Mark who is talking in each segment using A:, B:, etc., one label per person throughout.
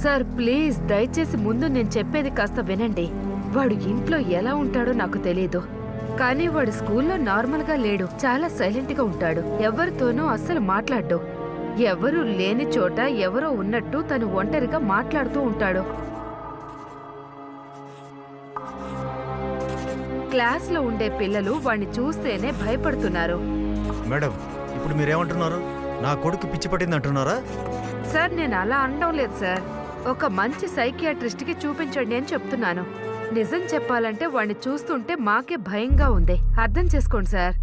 A: Sir please దయచేసి ముందు నేను చెప్పేది కాస్త వినండి. వాడు ఇంట్లో ఎలా ఉంటాడో నాకు తెలీదు, కానీ వాడు స్కూల్లో నార్మల్గా లేడు. చాలా సైలెంట్గా ఉంటాడు, ఎవరితోనూ అస్సలు మాట్లాడ్డు. ఎవరూ లేని చోట ఎవరో ఉన్నట్టు తను ఒంటరిగా మాట్లాడుతూ ఉంటాడు. క్లాస్లో ఉండే పిల్లలు వాణ్ణి చూస్తేనే భయపడుతున్నారు.
B: మేడం, ఇప్పుడు మీరేమంటున్నారు? నా కొడుకు పిచ్చి పట్టింది అంటున్నారా?
A: సార్ నేను అలా అనడం లేదు సార్. ఒక మంచి సైకియాట్రిస్ట్కి చూపించండి అని చెప్తున్నాను. నిజం చెప్పాలంటే వాణ్ణి చూస్తుంటే మాకే భయంగా ఉంది. అర్థం చేసుకోండి సార్.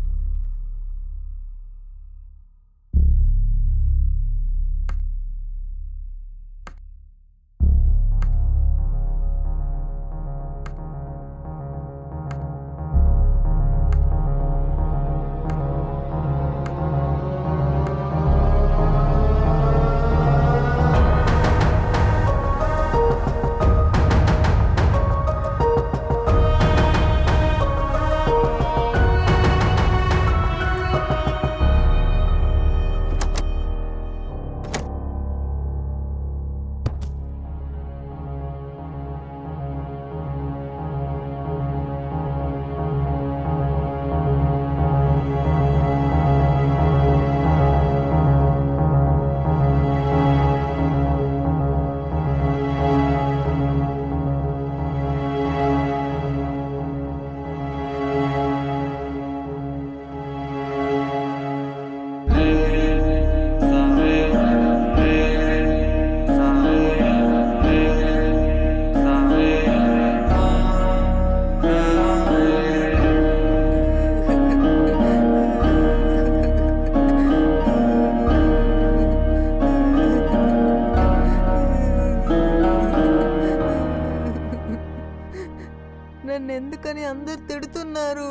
C: నన్నెందుకని అందరు తిడుతున్నారు?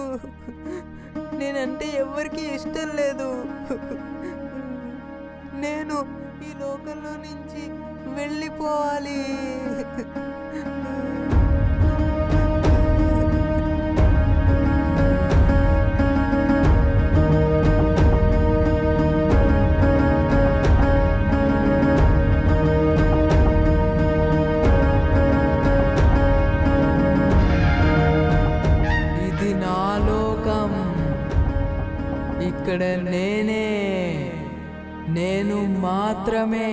C: నేనంటే ఎవరికి ఇష్టం లేదు. నేను ఈ లోకంలో నుంచి వెళ్ళిపోవాలి. ఇక్కడ నేను మాత్రమే.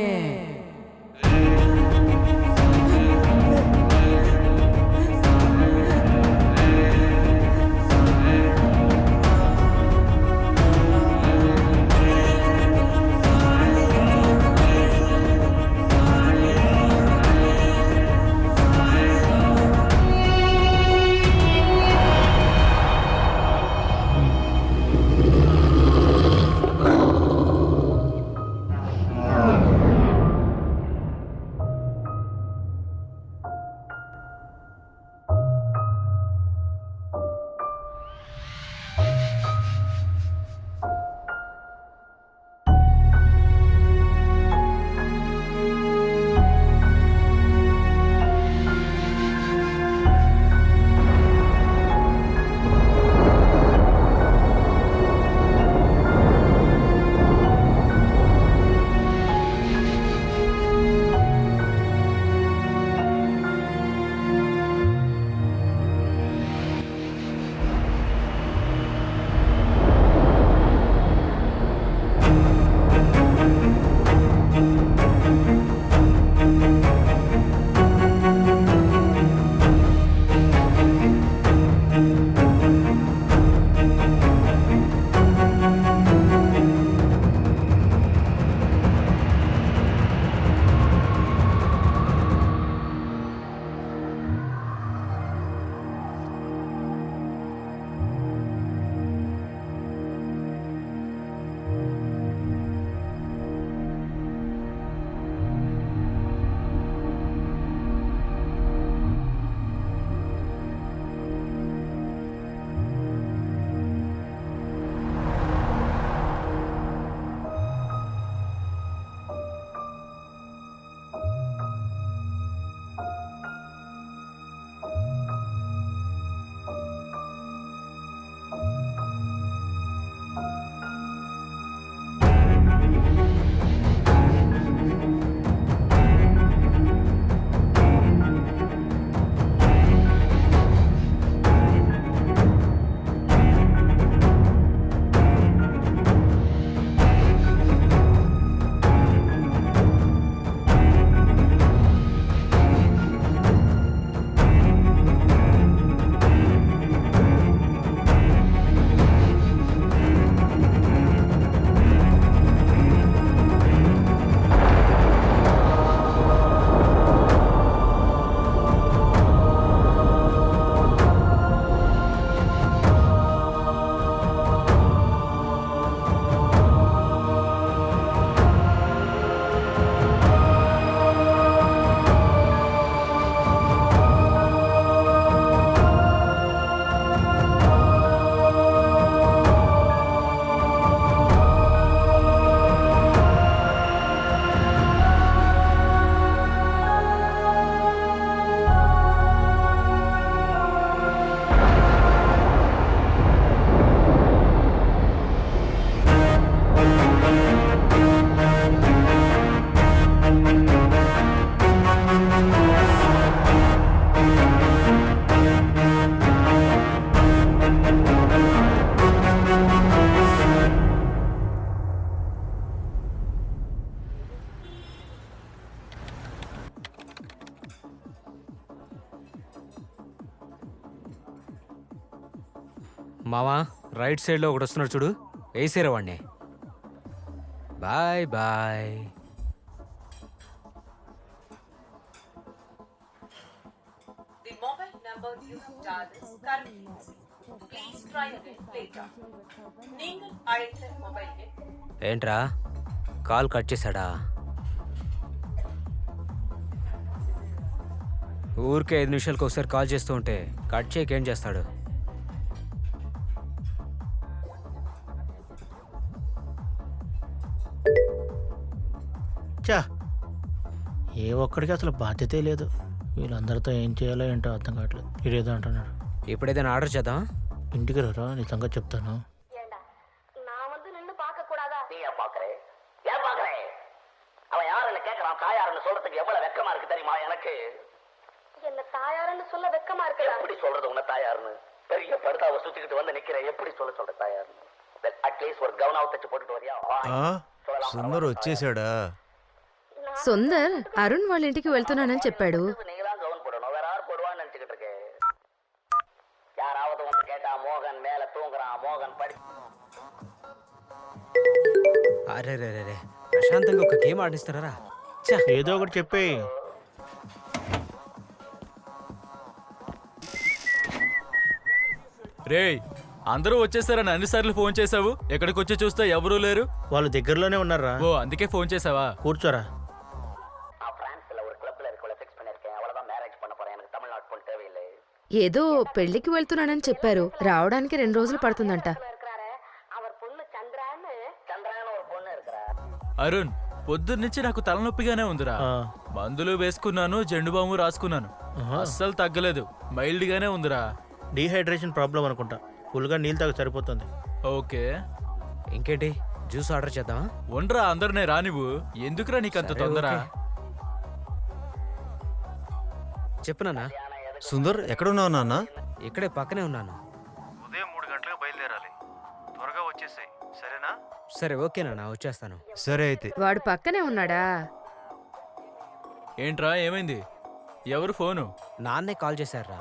D: మావా రైట్ సైడ్లో ఒకటి వస్తున్నాడు చూడు, వేసేరా వాడిని. Bye bye.
E: The mobile number you have dialed is currently busy. Please try again later. நீங்கள் அழைத்த மொபைல் எண்
D: ఏంట్రా కాల్ కట్ చేశాడా? ఊరికే 5 నిమిషాలకు ఒకసారి కాల్ చేస్తూ ఉంటే కట్ చేయక ఏం చేస్తాడు?
F: చా ఏ ఒక్కడికి అసలు బాధ్యతే లేదు. వీళ్ళందరితో ఏం చేయాలో ఏంటో అర్థం కావట్లేదు. ఇదేదో అంటున్నాడు.
D: ఇప్పుడు ఏదైనా ఆర్డర్ చేద్దాం.
F: ఇంటికి రారా, నీ సంగతి చెప్తాను.
G: நான் வந்து நின்னு பார்க்க கூடாதா?
H: நீ ஏன் பாக்குறே? ஏன் பாக்குறே? அவன் யாருன்னு கேட்கறான். தாயாருன்னு சொல்றதுக்கு எவ்வளவு வெக்கமா இருக்கு தெரியுமா எனக்கு?
G: என்ன தாயாருன்னு சொல்ல வெக்கமா இருக்குதா?
H: எப்படி சொல்றது உன்னை தாயாருன்னு? பெரிய படுதாவை சுத்திக்கிட்டு வந்து நிக்கிறேன். எப்படி சொல்ற தாயாருன்னு? அட்லீஸ்ட் ஒரு கவுனாவை தச்சு போட்டுட்டு வரியா?
B: ఆ? సుందర్ వచ్చేసాడా?
A: సుందర్ అరుణ్ వాళ్ళ ఇంటికి వెళ్తున్నానని చెప్పాడు.
H: நீங்க தான் கவுன் போடணும். வேற யார் போடுவான்னு நினைச்சுக்கிட்டு இருக்கேன். யாராவது வந்து கேட்டா மோகன் மேல தூங்குறான், மோகன் படி.
D: అరే రే రే రే, ప్రశాంతంగా ఒక గేమ్ ఆడిస్తారా?
F: ఏదో ఒకటి చెప్పే.
I: రేయ్, అందరూ వచ్చేసారని అన్నిసార్లు ఫోన్ చేసావు. ఎక్కడికి వచ్చి చూస్తే ఎవరూ లేరు.
F: వాళ్ళు దగ్గరలోనే ఉన్నారా?
I: ఓ అందుకే ఫోన్ చేసావా?
F: కూర్చోరా.
H: நான் பிரான்ஸ்ல ஒரு கிளப்ல இருக்கவள ஃபிக்ஸ் பண்ணிருக்கேன். அவ்வளவுதான் மேரேஜ் பண்ண போறேன். எனக்கு தமிழ்நாடு பொண்ணு தேவையில்லை.
A: ఏదో పెళ్లికి వెళ్తున్నానని చెప్పారు. రావడానికి 2 రోజులు పడుతుందంట.
G: இருக்கிறாரு அவர் பொண்ணு சந்திரான்னு.
H: சந்திரான்னு ஒரு பொண்ணு இருக்கிறா.
I: అరుణ్, పొద్దున్నుంచి నాకు తలనొప్పిగానే ఉందిరా.
F: ఆ,
I: మందులు వేసుకున్నాను, జెండు బాము రాసుకున్నాను,
F: ఆహా.
I: అస్సలు తగ్గలేదు. మైల్డ్ గానే ఉందిరా.
F: డీహైడ్రేషన్ ప్రాబ్లం అనుకుంటా. ఫుల్గా నీళ్ళు తాగి సరిపోతుంది.
I: ఓకే,
D: ఇంకేంటి, జ్యూస్ ఆర్డర్ చేద్దామా?
I: ఉండరా, అందరినే రానివ్వు. ఎందుకురా నీకంత
D: సరే,
I: తొందర?
D: ఓకే. చెప్పు నాన్న.
B: సుందర్ ఎక్కడున్నావు నాన్న?
D: ఇక్కడే పక్కనే ఉన్నాను.
B: ఉదయం 3 గంటలకు బయలుదేరాలి. త్వరగా వచ్చేసాయి, సరేనా?
D: సరే ఓకే నాన్న, వచ్చేస్తాను.
B: సరే అయితే.
A: వాడు పక్కనే ఉన్నాడా?
I: ఏంట్రా, ఏమైంది? ఎవరు ఫోను?
D: నాన్నే కాల్ చేశారా.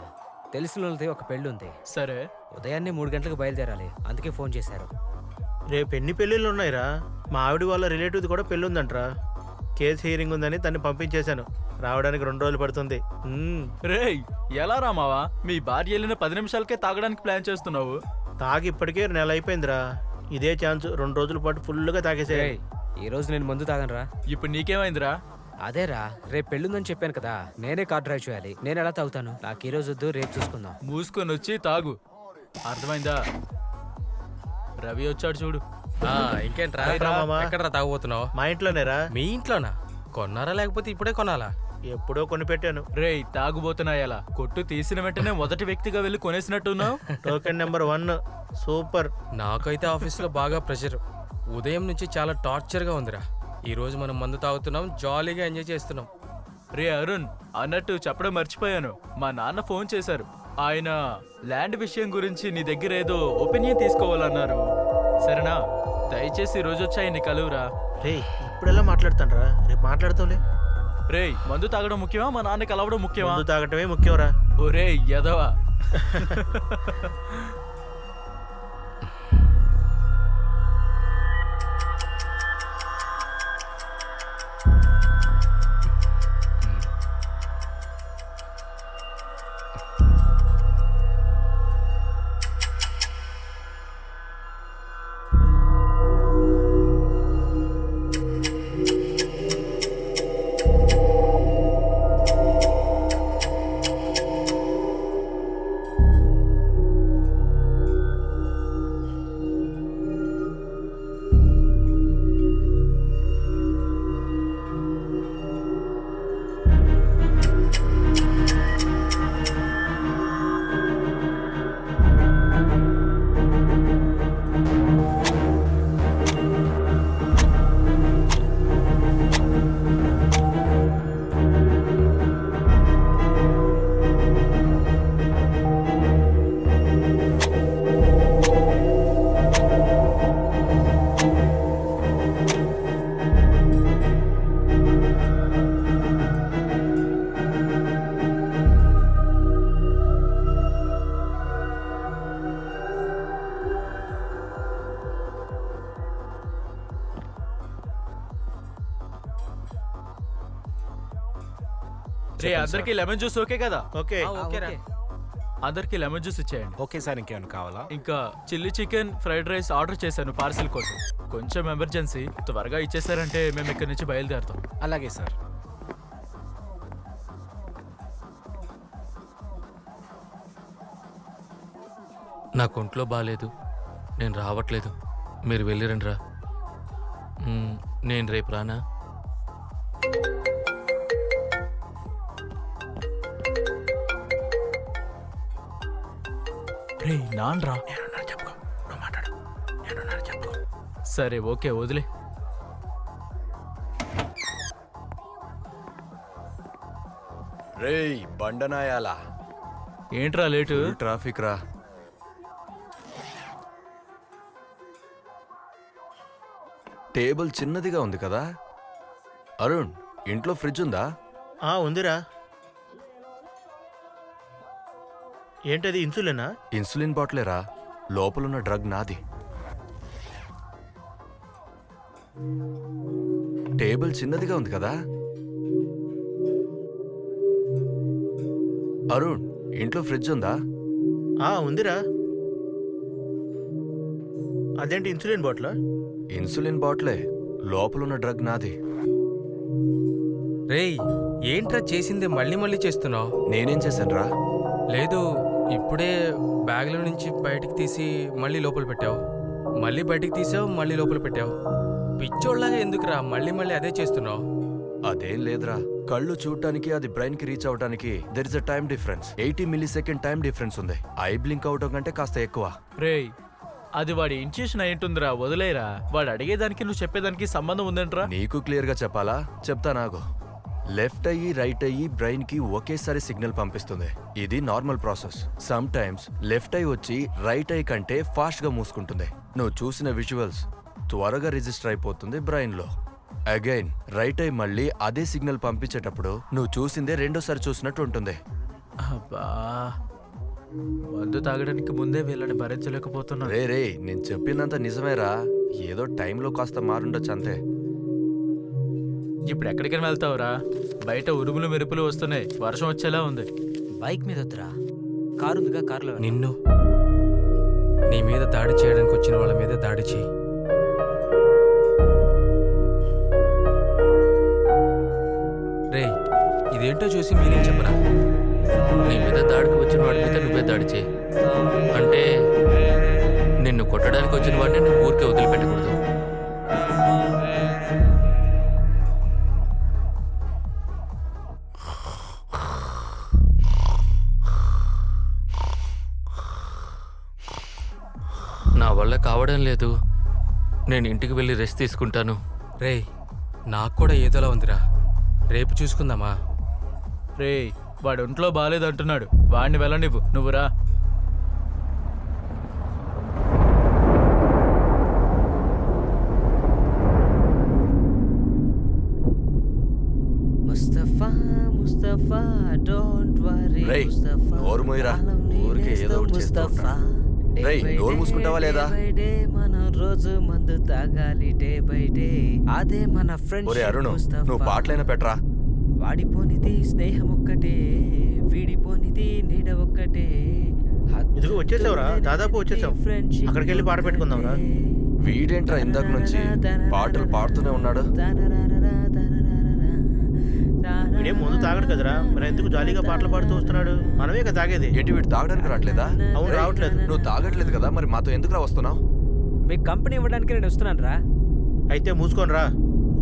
D: తెలిసిన వాళ్ళది ఒక పెళ్ళి ఉంది.
I: సరే,
D: ఉదయాన్నే 3 గంటలకు బయలుదేరాలి, అందుకే ఫోన్ చేశారు.
F: రేపు ఎన్ని పెళ్ళిళ్ళు ఉన్నాయిరా? మా ఆవిడ వాళ్ళ రిలేటివ్ది కూడా పెళ్ళి ఉందంటరా. కేసు హియరింగ్ ఉందని తన్ని పంపించేశాను. రావడానికి 2 రోజులు పడుతుంది.
I: రేయ్, ఎలా రామావా? మీ భార్య వెళ్ళిన 10 నిమిషాలకే తాగడానికి ప్లాన్ చేస్తున్నావు.
F: తాగి ఇప్పటికే 1 నెల అయిపోయిందిరా. ఇదే ఛాన్స్ 2 రోజుల పాటు ఫుల్గా తాగేసే.
D: ఏయ్, ఈ రోజు నేను మందు తాగనరా.
I: ఇప్పుడు నీకేమైందిరా?
D: అదేరా, రేపు పెళ్ళుందని చెప్పాను కదా, నేనే కార్ డ్రైవ్ చేయాలి. నేను ఎలా తాగుతాను? నాకు ఈ రోజు వద్దు, రేపు చూసుకుందాం.
I: మూసుకొని వచ్చి తాగు, అర్థమైందా? రవి వచ్చాడు చూడు.
J: ఇంకేంట్రా?
F: రా మామ.
J: ఎక్కడరా తాగబోతున్నావు?
F: మా ఇంట్లోనేరా.
J: మీ ఇంట్లోనా? కొన్నారా లేకపోతే ఇప్పుడే కొనాలా?
F: ఎప్పుడో కొని పెట్టాను.
I: రేయ్, తాగుబోతున్నా ఎలా? కొట్టు తీసిన వెంటనే మొదటి వ్యక్తిగా వెళ్ళి కొనేసినట్టున్నావు.
F: Token number 1 super.
J: నాకైతే ఆఫీస్లో బాగా ప్రెషర్. ఉదయం నుంచి చాలా టార్చర్గా ఉందిరా. ఈ రోజు మనం మందు తాగుతున్నాం, జాలీగా ఎంజాయ్ చేస్తున్నాం.
I: రే అరుణ్, అన్నట్టు చెప్పడం మర్చిపోయాను. మా నాన్న ఫోన్ చేశారు. ఆయన ల్యాండ్ విషయం గురించి నీ దగ్గర ఏదో ఒపీనియన్ తీసుకోవాలన్నారు. సరేనా? దయచేసి ఈ రోజు వచ్చి ఆయన్ని కలువురా.
F: రే ఇప్పుడెలా మాట్లాడతానరా? రేపు మాట్లాడతావులే.
I: రేయ్, మందు తాగడం ముఖ్యమా, మా నాన్న కలవడం ముఖ్యమా?
F: మందు తాగటమే ముఖ్యంరా.
I: ఒరే ఎదవా. రే అందరికి లెమన్ జ్యూస్ ఓకే కదా?
F: ఓకే
D: ఓకేరా.
I: అందరికి లెమన్ జ్యూస్ ఇచ్చేయండి.
K: ఓకే సార్, ఇంకేమైనా కావాలా?
I: ఇంకా chilli chicken fried rice order చేశాను పార్సిల్ కోసం. కొంచెం ఎమర్జెన్సీ, త్వరగా ఇచ్చేసారంటే మేము ఇక్కడి నుంచి బయలుదేరుతాం.
K: అలాగే సార్.
L: నాకు ఒంట్లో బాగాలేదు, నేను రావట్లేదు. మీరు వెళ్ళిరండి రా. నేను రేపు రానా?
I: రే నాన్రా. సరే ఓకే వదిలే.
M: రేయ్ బండనాయాలా,
I: ఏంట్రా లేటు?
M: ట్రాఫిక్ రా. టేబుల్ చిన్నదిగా ఉంది కదా. అరుణ్, ఇంట్లో ఫ్రిడ్జ్ ఉందా?
F: ఉందిరా. ఏంటది, ఇన్సులినా?
M: ఇన్సులిన్ బాటిలేరా, లోపలున్న డ్రగ్ నాది. టేబుల్ చిన్నదిగా ఉంది కదా. అరుణ్, ఇంట్లో ఫ్రిడ్జ్ ఉందా?
F: ఉందిరా. అదేంటి ఇన్సులిన్ బాటిల్?
M: ఇన్సులిన్ బాటిలే, లోపలున్న డ్రగ్ నాది.
J: రేయ్ ఏంట్రా చేసిందే మళ్ళీ మళ్ళీ చేస్తున్నావు?
M: నేనేం చేశానురా?
J: లేదు, ఇప్పుడే బ్యాగ్లో నుంచి బయటికి తీసి మళ్ళీ లోపల పెట్టావు, మళ్ళీ బయటికి తీసావు, మళ్ళీ లోపల పెట్టావు. పిచ్చోళ్ళగా ఎందుకురా మళ్ళీ మళ్ళీ అదే చేస్తున్నావు?
M: అదేం లేదురా, కళ్ళు చూడటానికి అది బ్రెయిన్ కి రీచ్ అవడానికి there is a time difference. 80 milli-second time difference ఉంది. ఐ బ్లింక్ అవటం కంటే కాస్త ఎక్కువ.
I: రేయ్ అది వాడి ఇంట్యూషన్ అయింటుందిరా, వదిలేరా. వాడు అడిగేదానికి నువ్వు చెప్పేదానికి సంబంధం ఉందంట్రా.
M: నీకు క్లియర్ గా చెప్పాలా? చెప్తా నాకు. లెఫ్ట్ అయ్యి రైట్ అయ్యి బ్రెయిన్ కి ఒకేసారి సిగ్నల్ పంపిస్తుంది. ఇది normal process. Some times left I వచ్చి రైట్ ఐ కంటే ఫాస్ట్ గా మూసుకుంటుంది. నువ్వు చూసిన విజువల్స్ త్వరగా రిజిస్టర్ అయిపోతుంది బ్రెయిన్ లో. అగైన్ రైట్ ఐ మళ్ళీ అదే సిగ్నల్ పంపించేటప్పుడు నువ్వు చూసిందే రెండోసారి చూసినట్టు ఉంటుంది.
I: అబ్బా, మందు తాగడానికి ముందే వీళ్ళని భరించలేకపోతున్నా.
M: రే నేను చెప్పినంత నిజమేరా, ఏదో టైంలో కాస్త మారుండొచ్చు అంతే.
I: ఇప్పుడు ఎక్కడికైనా వెళ్తావురా? బయట ఉరుములు మెరుపులు వస్తున్నాయి, వర్షం వచ్చేలా ఉంది.
D: బైక్ మీద వద్దురా, కారుందిగా, కారులో
J: నిన్ను నీ మీద దాడి చేయడానికి వచ్చిన వాళ్ళ మీద దాడి చేయి. రేయ్ ఇదేంటో చూసి మీరేం చెప్పరా?
L: నీ మీద దాడికి వచ్చిన వాడి మీద నువ్వే దాడి చేయి. అంటే నిన్ను కొట్టడానికి వచ్చిన వాడిని నువ్వు ఊరికే వదిలిపెట్టకూడదు. నా వల్ల కావడం లేదు, నేను ఇంటికి వెళ్ళి రెస్ట్ తీసుకుంటాను.
J: రేయ్ నాకు కూడా ఏదోలా ఉందిరా, రేపు చూసుకుందామా?
I: రే వాడు ఒంట్లో బాగాలేదంటున్నాడు, వాడిని వెళ్ళనివ్వు, నువ్వు రా.
D: ముస్తఫా ముస్తఫా డోంట్ వరీ ముస్తఫా,
M: నోరు మూయరా, ఊరికే ఏదో ఒకటి చేస్తూ ఉంటా. రేయ్ నోరు మూసుకుంటావా లేదా?
D: మనం రోజు మందు తాగాలి డే బై డే, అదే మన ఫ్రెండ్స్.
M: ఒరే అరుణ్, నువ్వు పాటలైనా పెట్టరా.
D: వాడిపోనిది స్నేహం ఒక్కటే, వీడిపోనిది నీడ ఒక్కటే.
F: ఇదిగో వచ్చేసావురా, దాదాపు వచ్చేసావు. అక్కడికి వెళ్ళి పాట పెట్టుకుందాంరా.
M: వీడేంట్రా ఇందాక నుంచి పాటలు పాడుతూనే ఉన్నాడు.
F: వీడే ముందు తాగడు కదరా, మరి ఎందుకు జాలీగా పాటలు పాడుతూ వస్తున్నాడు? మనమే కదా తాగేది.
M: ఏంటి వీడు తాగడానికి రావట్లేదా?
F: అవును రావట్లేదు.
M: నువ్వు తాగట్లేదు కదా, మరి మాతో ఎందుకు రా వస్తున్నావు?
D: మీకు కంపెనీ ఇవ్వడానికి నేను వస్తున్నాను రా.
F: అయితే మూసుకొని రా,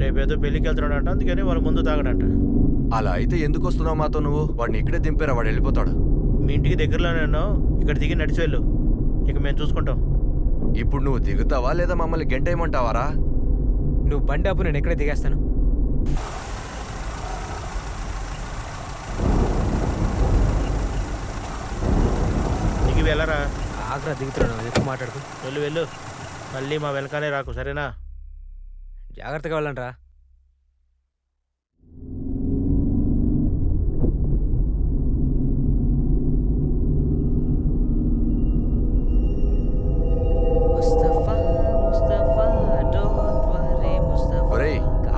F: రేపేదో పెళ్లికి వెళ్తున్నాడు అంట, అందుకని వాళ్ళు ముందు తాగడంట.
M: అలా అయితే ఎందుకు వస్తున్నావు మాతో? నువ్వు వాడిని ఇక్కడే దింపారా, వాడు వెళ్ళిపోతాడు.
F: మీ ఇంటికి దగ్గరలోనే ఉన్నావు, ఇక్కడ దిగి నడిచి వెళ్ళు, ఇక మేము చూసుకుంటాం.
M: ఇప్పుడు నువ్వు దిగుతావా లేదా మమ్మల్ని గెంటేయమంటావారా?
D: నువ్వు బండి అప్పు, నేను ఎక్కడే దిగేస్తాను.
F: దిగి వెళ్ళరా.
D: ఆగ్రా దిగుతున్నాను, ఎక్కువ మాట్లాడుకు.
F: వెళ్ళు వెళ్ళు, మళ్ళీ మా వెనకాలే రాకు, సరేనా?
D: జాగ్రత్తగా వెళ్ళండి రా.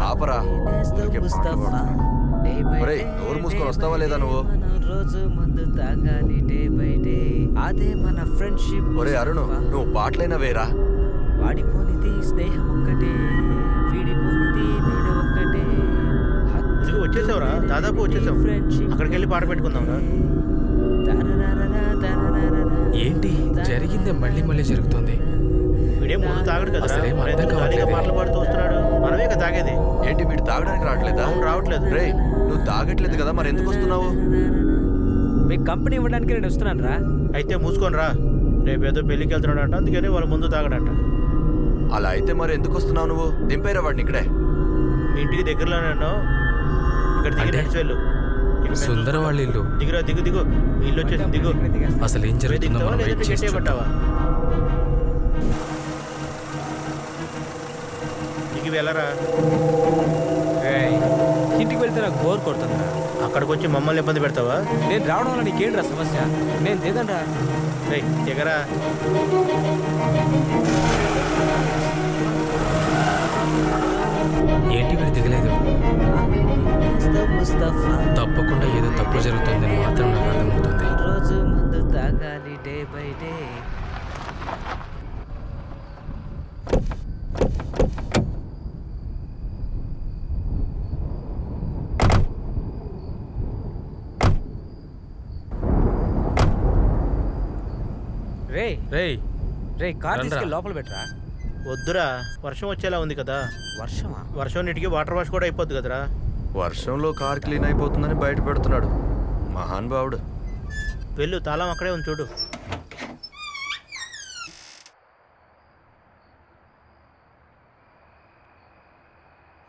M: ఆపరా,
D: ముస్తఫా డే బై
M: ఒరేయ్ నోరు మూసుకొని వస్తావా లేదా నువ్వు?
D: రోజు మందు తాగాలి డే బై డే, అదే మన ఫ్రెండ్షిప్.
M: ఒరే అరుణ్ నువ్వు పాటలైనా వేరా?
D: వాడిపోనిది స్నేహం ఒక్కటే, వీడిపోనిది నీడ ఒక్కటే.
F: ఇదిగో వచ్చేసావురా, దాదాపు వచ్చేసావు. అక్కడికి వెళ్ళి పాట పెట్టుకుందాంరా.
J: ఏంటి జరిగిందే మళ్ళీ మళ్ళీ జరుగుతుంది?
F: వీడేం ముందు తాగడు కదా,
J: అసలేం అర్థం కావట్లేదే.
F: పాటలు పాడుతూ వస్తున్నాడు. మనమే కదా తాగేది.
M: ఏంటి వీడు తాగడానికి రావట్లేదా?
F: అవును రావట్లేదు.
M: రే నువ్వు తాగట్లేదు కదా, మరి ఎందుకు వస్తున్నావు?
D: మీకు కంపెనీ ఇవ్వడానికి నేను వస్తున్నాను రా.
F: అయితే మూసుకొని రా, రేపు ఏదో పెళ్లికి వెళ్తున్నాడంట, అందుకని వాళ్ళు ముందు తాగడంట.
M: అలా అయితే మరి ఎందుకు వస్తున్నావు నువ్వు? దింపేరా వాడిని ఇక్కడే.
F: మీ ఇంటికి దగ్గరలోనే ఉన్నావు, ఇక్కడ దిగి నడిచి వెళ్ళు.
J: సుందర వాళ్ళ ఇల్లు.
F: దిగురా, దిగు దిగు, మీ ఇల్లు వచ్చేసి దిగు.
J: అసలు ఏం జరుగుతుందో మనం వెయిట్ చేసి చూద్దాం.
F: పట్టావా దిగి వెళ్ళరా.
D: ఇంటికి వెళ్తే నాకు బోర్ కొడుతుందిరా.
F: అక్కడికి వచ్చి మమ్మల్ని ఇబ్బంది పెడతావా?
D: నేను రావడం వల్ల నీకేంట్రా సమస్య? నేను దిగండ్రా.
F: రేయ్ దిగరా.
J: ఏంటి వీడు దిగలేదు? తప్పకుండా ఏదో తప్పు జరుగుతుందని మాత్రం నాకు అర్థమవుతుంది.
D: రోజు మందు తాగాలి day by day. Ray
J: ray
D: ray car
J: రండ్రా.
D: తీసుకెళ్ళి లోపల పెట్టరా.
F: వద్దురా, వర్షం వచ్చేలా ఉంది కదా.
D: వర్షమా?
F: వర్షం నీటికి వాటర్ వాష్ కూడా అయిపోద్ది కదరా.
M: వర్షంలో కార్ క్లీన్ అయిపోతుందని బయట పెడుతున్నాడు మహానుభావుడు.
F: వెళ్ళు, తాళం అక్కడే ఉంది చూడు.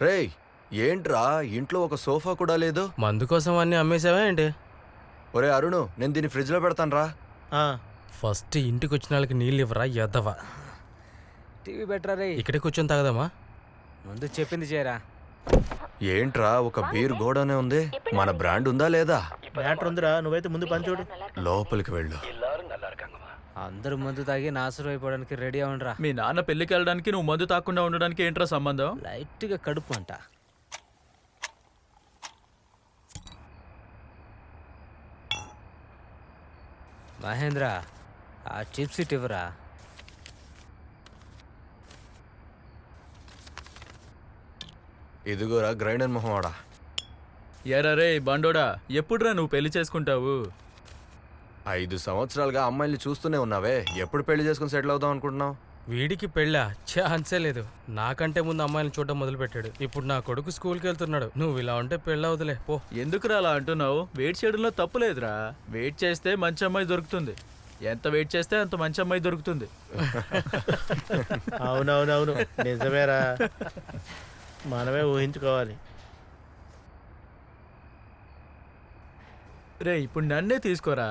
M: రేయ్ ఏంట్రా ఇంట్లో ఒక సోఫా కూడా లేదు?
J: మందు కోసం అన్ని అమ్మేసావా ఏంటి?
M: ఒరే అరుణ్ నేను దీన్ని ఫ్రిడ్జ్ లో పెడతాను రా.
J: ఫస్ట్ ఇంటికి వచ్చిన వాళ్ళకి నీళ్ళు ఇవ్వరా ఎద్దవా.
D: టీవీ బెటరా రే.
J: ఇక్కడే కూర్చొని తాగదామా?
D: ముందు చెప్పింది చేయరా.
M: ఏంట్రా ఒక బీర్ గోడనే ఉంది, మన బ్రాండ్ ఉందా లేదా?
F: మ్యాటర్ ఉందిరా, నువ్వైతే ముందు పని చూడు.
M: లోపలికి వెళ్ళు.
D: అందరూ మందు తాగి నాశనం అయిపోవడానికి రెడీ అవ్వండిరా.
I: మీ నాన్న పెళ్లికి వెళ్ళడానికి నువ్వు మందు తాకుండా ఉండడానికి ఏంట్రా సంబంధం?
D: లైట్గా కడుపు అంట. మహేంద్ర ఆ చిప్ సీట్ ఇవ్వరా.
M: ఇదిగోరా గ్రైండర్ మొహమాడా.
I: ఎరా రే బండోడా, ఎప్పుడురా నువ్వు పెళ్లి చేసుకుంటావు?
M: 5 సంవత్సరాలుగా అమ్మాయిల్ని చూస్తూనే ఉన్నావే, ఎప్పుడు పెళ్లి చేసుకుని సెటిల్ అవుదాం అనుకుంటున్నావు?
J: వీడికి పెళ్ళా? ఛాన్సే లేదు. నాకంటే ముందు అమ్మాయిని చూడడం మొదలు పెట్టాడు. ఇప్పుడు నా కొడుకు స్కూల్కి వెళ్తున్నాడు. నువ్వు ఇలా ఉంటే పెళ్ళవుతులే పో.
I: ఎందుకురా అలా అంటున్నావు? వెయిట్ చేయడంలో తప్పులేదురా. వెయిట్ చేస్తే మంచి అమ్మాయి దొరుకుతుంది. ఎంత వెయిట్ చేస్తే అంత మంచి అమ్మాయి దొరుకుతుంది.
F: అవునవునవును నిజమేరా, మనమే ఊహించుకోవాలి.
I: రే ఇప్పుడు నన్నే తీసుకోరా.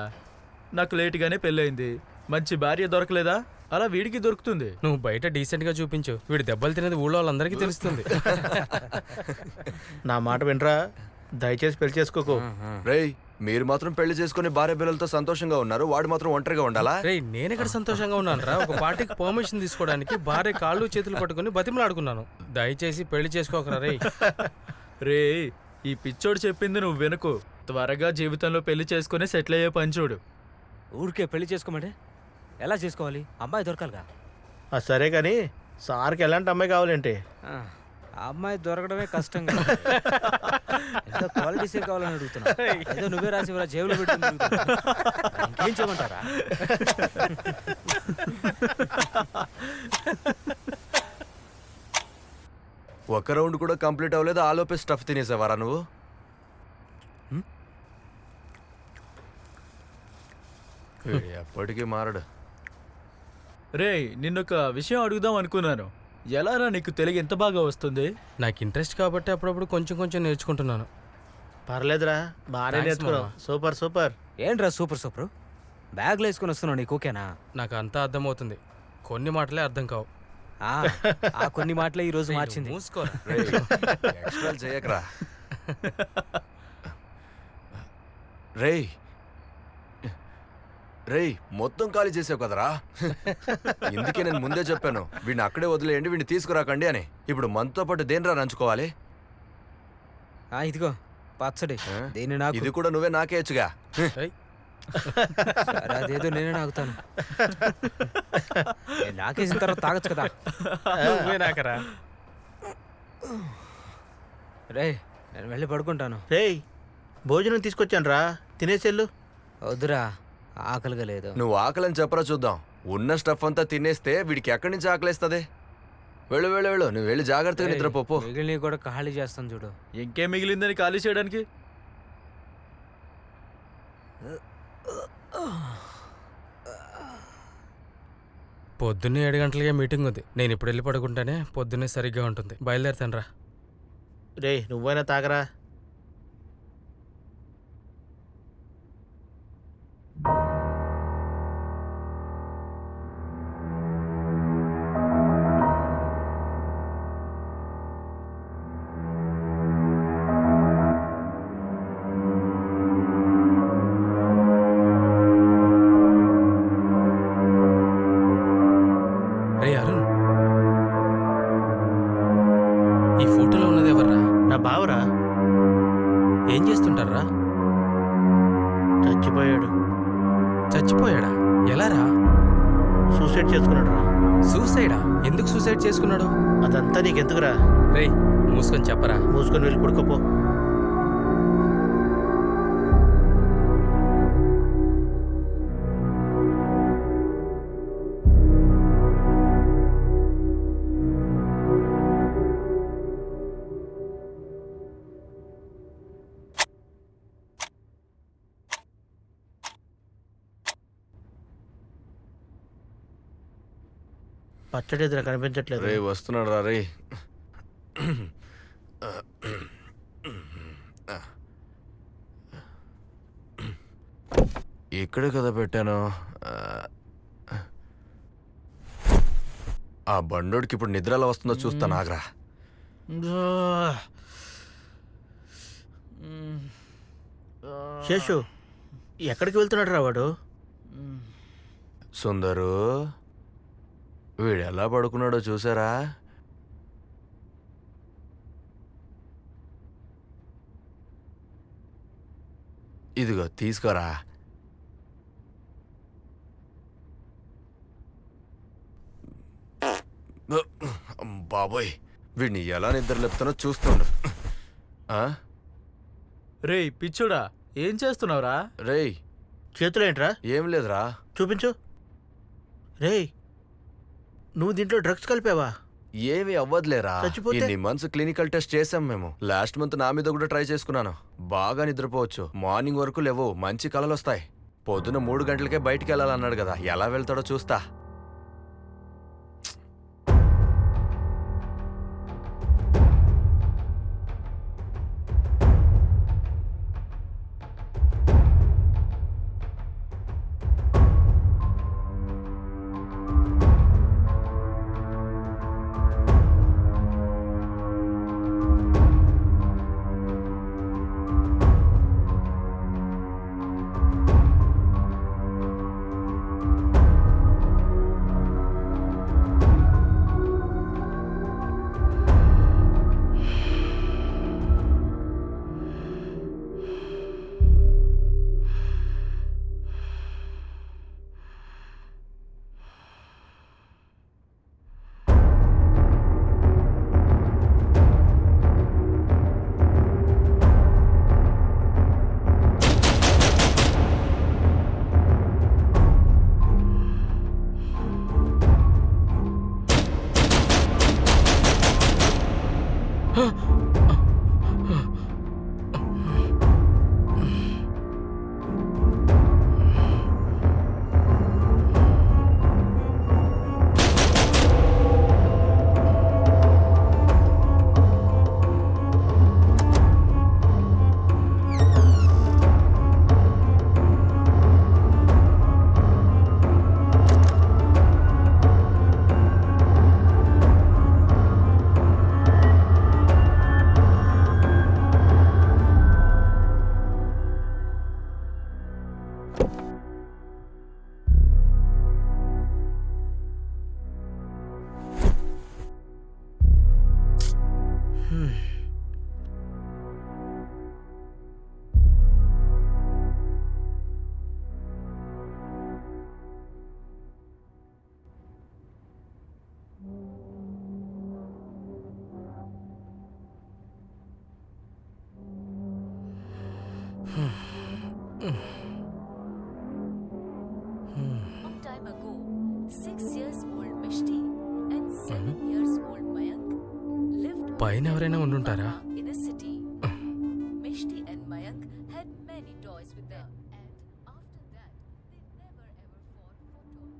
I: నాకు లేటుగానే పెళ్ళయింది, మంచి భార్య దొరకలేదా? అలా వీడికి దొరుకుతుంది.
J: నువ్వు బయట డీసెంట్ గా చూపించు. వీడి దెబ్బలు తినేది ఊళ్ళో వాళ్ళందరికీ తెలుస్తుంది.
F: నా మాట వినరా, దయచేసి పెళ్లి చేసుకోకు.
M: రేయ్ మీరు మాత్రం పెళ్లి చేసుకుని భార్య పిల్లలతో సంతోషంగా ఉన్నారు, వాడు మాత్రం ఒంటరిగా ఉండాలా?
J: రే నేను ఎక్కడ సంతోషంగా ఉన్నాను రా. ఒక పార్టీకి పర్మిషన్ తీసుకోవడానికి భార్య కాళ్ళు చేతులు పట్టుకుని బతిమలాడుకున్నాను. దయచేసి పెళ్లి చేసుకోకరా రే.
I: రే ఈ పిచ్చోడు చెప్పింది నువ్వు వినకు. త్వరగా జీవితంలో పెళ్లి చేసుకుని సెటిల్ అయ్యే పని చూడు.
D: ఊరికే పెళ్లి చేసుకోమంటే ఎలా చేసుకోవాలి? అమ్మాయి దొరకాలిగా.
F: సరే కానీ సార్కి ఎలాంటి అమ్మాయి కావాలంటే?
D: ఆ అమ్మాయి దొరకడమే కష్టంగా. ఎంత క్వాలిటీసే కావాలని అడుగుతున్నా. ఏదో నువ్వే రాసివరా, జేబులో పెట్టి ఇంకేం చేయమంటారా?
M: ఒక రౌండ్ కూడా కంప్లీట్ అవ్వలేదు, ఆలోపే స్టఫ్ తినేసావారా నువ్వు? ఎప్పటికీ మారడు.
I: రే నిన్నొక విషయం అడుగుదాం అనుకున్నాను. ఎలారా నీకు తెలుగు ఎంత బాగా వస్తుంది?
J: నాకు ఇంట్రెస్ట్ కాబట్టి అప్పుడప్పుడు కొంచెం కొంచెం నేర్చుకుంటున్నాను.
F: పర్లేదురా, బాగానే నేర్చుకున్నావు. Super super.
D: ఏంట్రా సూపర్ సూపర్? బ్యాగ్లో వేసుకుని వస్తున్నావు, నీకు ఓకేనా?
J: నాకు అంతా అర్థమవుతుంది, కొన్ని మాటలే అర్థం కావు.
D: ఆ కొన్ని మాటలే ఈ రోజు మార్చింది.
J: మూసుకోరా.
M: చేయకరా రేయ్. రేయ్ మొత్తం ఖాళీ చేసావు కదరా. ఇందుకే నేను ముందే చెప్పాను వీడిని అక్కడే వదిలేయండి, వీడిని తీసుకురాకండి అని. ఇప్పుడు మనతో పాటు దేనిరా నంచుకోవాలి?
D: ఇదిగో పచ్చడి దీన్ని నాకు
M: ఇది కూడా నువ్వే నాకేయచ్చుగా.
D: సరే, అదేదో నేనే నాకుతాను. నేను నాకేసిన తర్వాత తాగొచ్చు కదా.
F: నువ్వే నాకరా.
D: రే నేను వెళ్ళి పడుకుంటాను.
F: రేయ్ భోజనం తీసుకొచ్చాను రా, తినేసేళ్ళు.
D: వద్దురా, ఆకలిగా లేదు.
M: నువ్వు ఆకలని చెప్పరా చూద్దాం. ఉన్న స్టఫ్ అంతా తినేస్తే వీడికి ఎక్కడి నుంచి ఆకలేస్తుంది? వెళ్ళు వెళ్ళు వెళ్ళు, నువ్వు వెళ్ళి జాగ్రత్తగా నిద్రపోపు.
D: మిగిలిన కూడా ఖాళీ చేస్తాను చూడు.
I: ఇంకేం మిగిలిందని ఖాళీ చేయడానికి?
J: పొద్దున్నే 7 గంటలకే మీటింగ్ ఉంది. నేను ఇప్పుడు వెళ్ళి పడుకుంటానే పొద్దున్నే సరిగ్గా ఉంటుంది. బయలుదేరుతాను రా.
F: రే నువ్వైనా తాగరా.
J: రే అరుణ్, ఈ ఫోటోలో ఉన్నది ఎవర్రా?
F: నా బావరా.
J: ఏం చేస్తుంటారా?
F: చచ్చిపోయాడు.
J: చచ్చిపోయాడా? ఎలారా?
F: సూసైడ్ చేసుకున్నాడు రా.
J: సూసైడా? ఎందుకు సూసైడ్ చేసుకున్నాడు?
F: అదంతా నీకెందుకురా?
J: రే మూసుకొని చెప్పరా.
F: మూసుకొని వెళ్ళి పడుకోపో. పచ్చడి ఎదురు కనిపించట్లేదు.
M: రే వస్తున్నాడు రా. రే ఇక్కడే కదా పెట్టాను. ఆ బండోడికి ఇప్పుడు నిద్ర ఎలా వస్తుందో చూస్తాను, ఆగ్రా.
F: శేషు ఎక్కడికి వెళ్తున్నాడు రా వాడు?
M: సుందరు, వీడు ఎలా పడుకున్నాడో చూసారా? ఇదిగో తీసుకోరా. బాబోయ్, వీడిని ఎలా నిద్ర లేపుతానో చూస్తుండు.
I: రేయ్ పిచ్చుడా, ఏం చేస్తున్నావురా?
M: రేయ్
F: చేతులు ఏంట్రా?
M: ఏం లేదురా.
F: చూపించు. రేయ్ నువ్వు దీంట్లో డ్రగ్స్ కలిపావా?
M: ఏమి అవ్వదులేరా. ఇన్ని మంత్స్ క్లినికల్ టెస్ట్ చేసాం మేము. లాస్ట్ మంత్ నా మీద కూడా ట్రై చేసుకున్నాను. బాగా నిద్రపోవచ్చు. మార్నింగ్ వరకు లేవు, మంచి కలలు వస్తాయి. పొద్దున 3 గంటలకే బయటికి వెళ్ళాలన్నాడు కదా, ఎలా వెళ్తాడో చూస్తా.
K: Long time ago, 6 years old Mishti and 7 years old Mayank lived
J: పైన ఎవరైనా ఉండుంటారా?
K: in a city. Mishti and Mayank had many toys with them, and after that, they never ever fought for toys.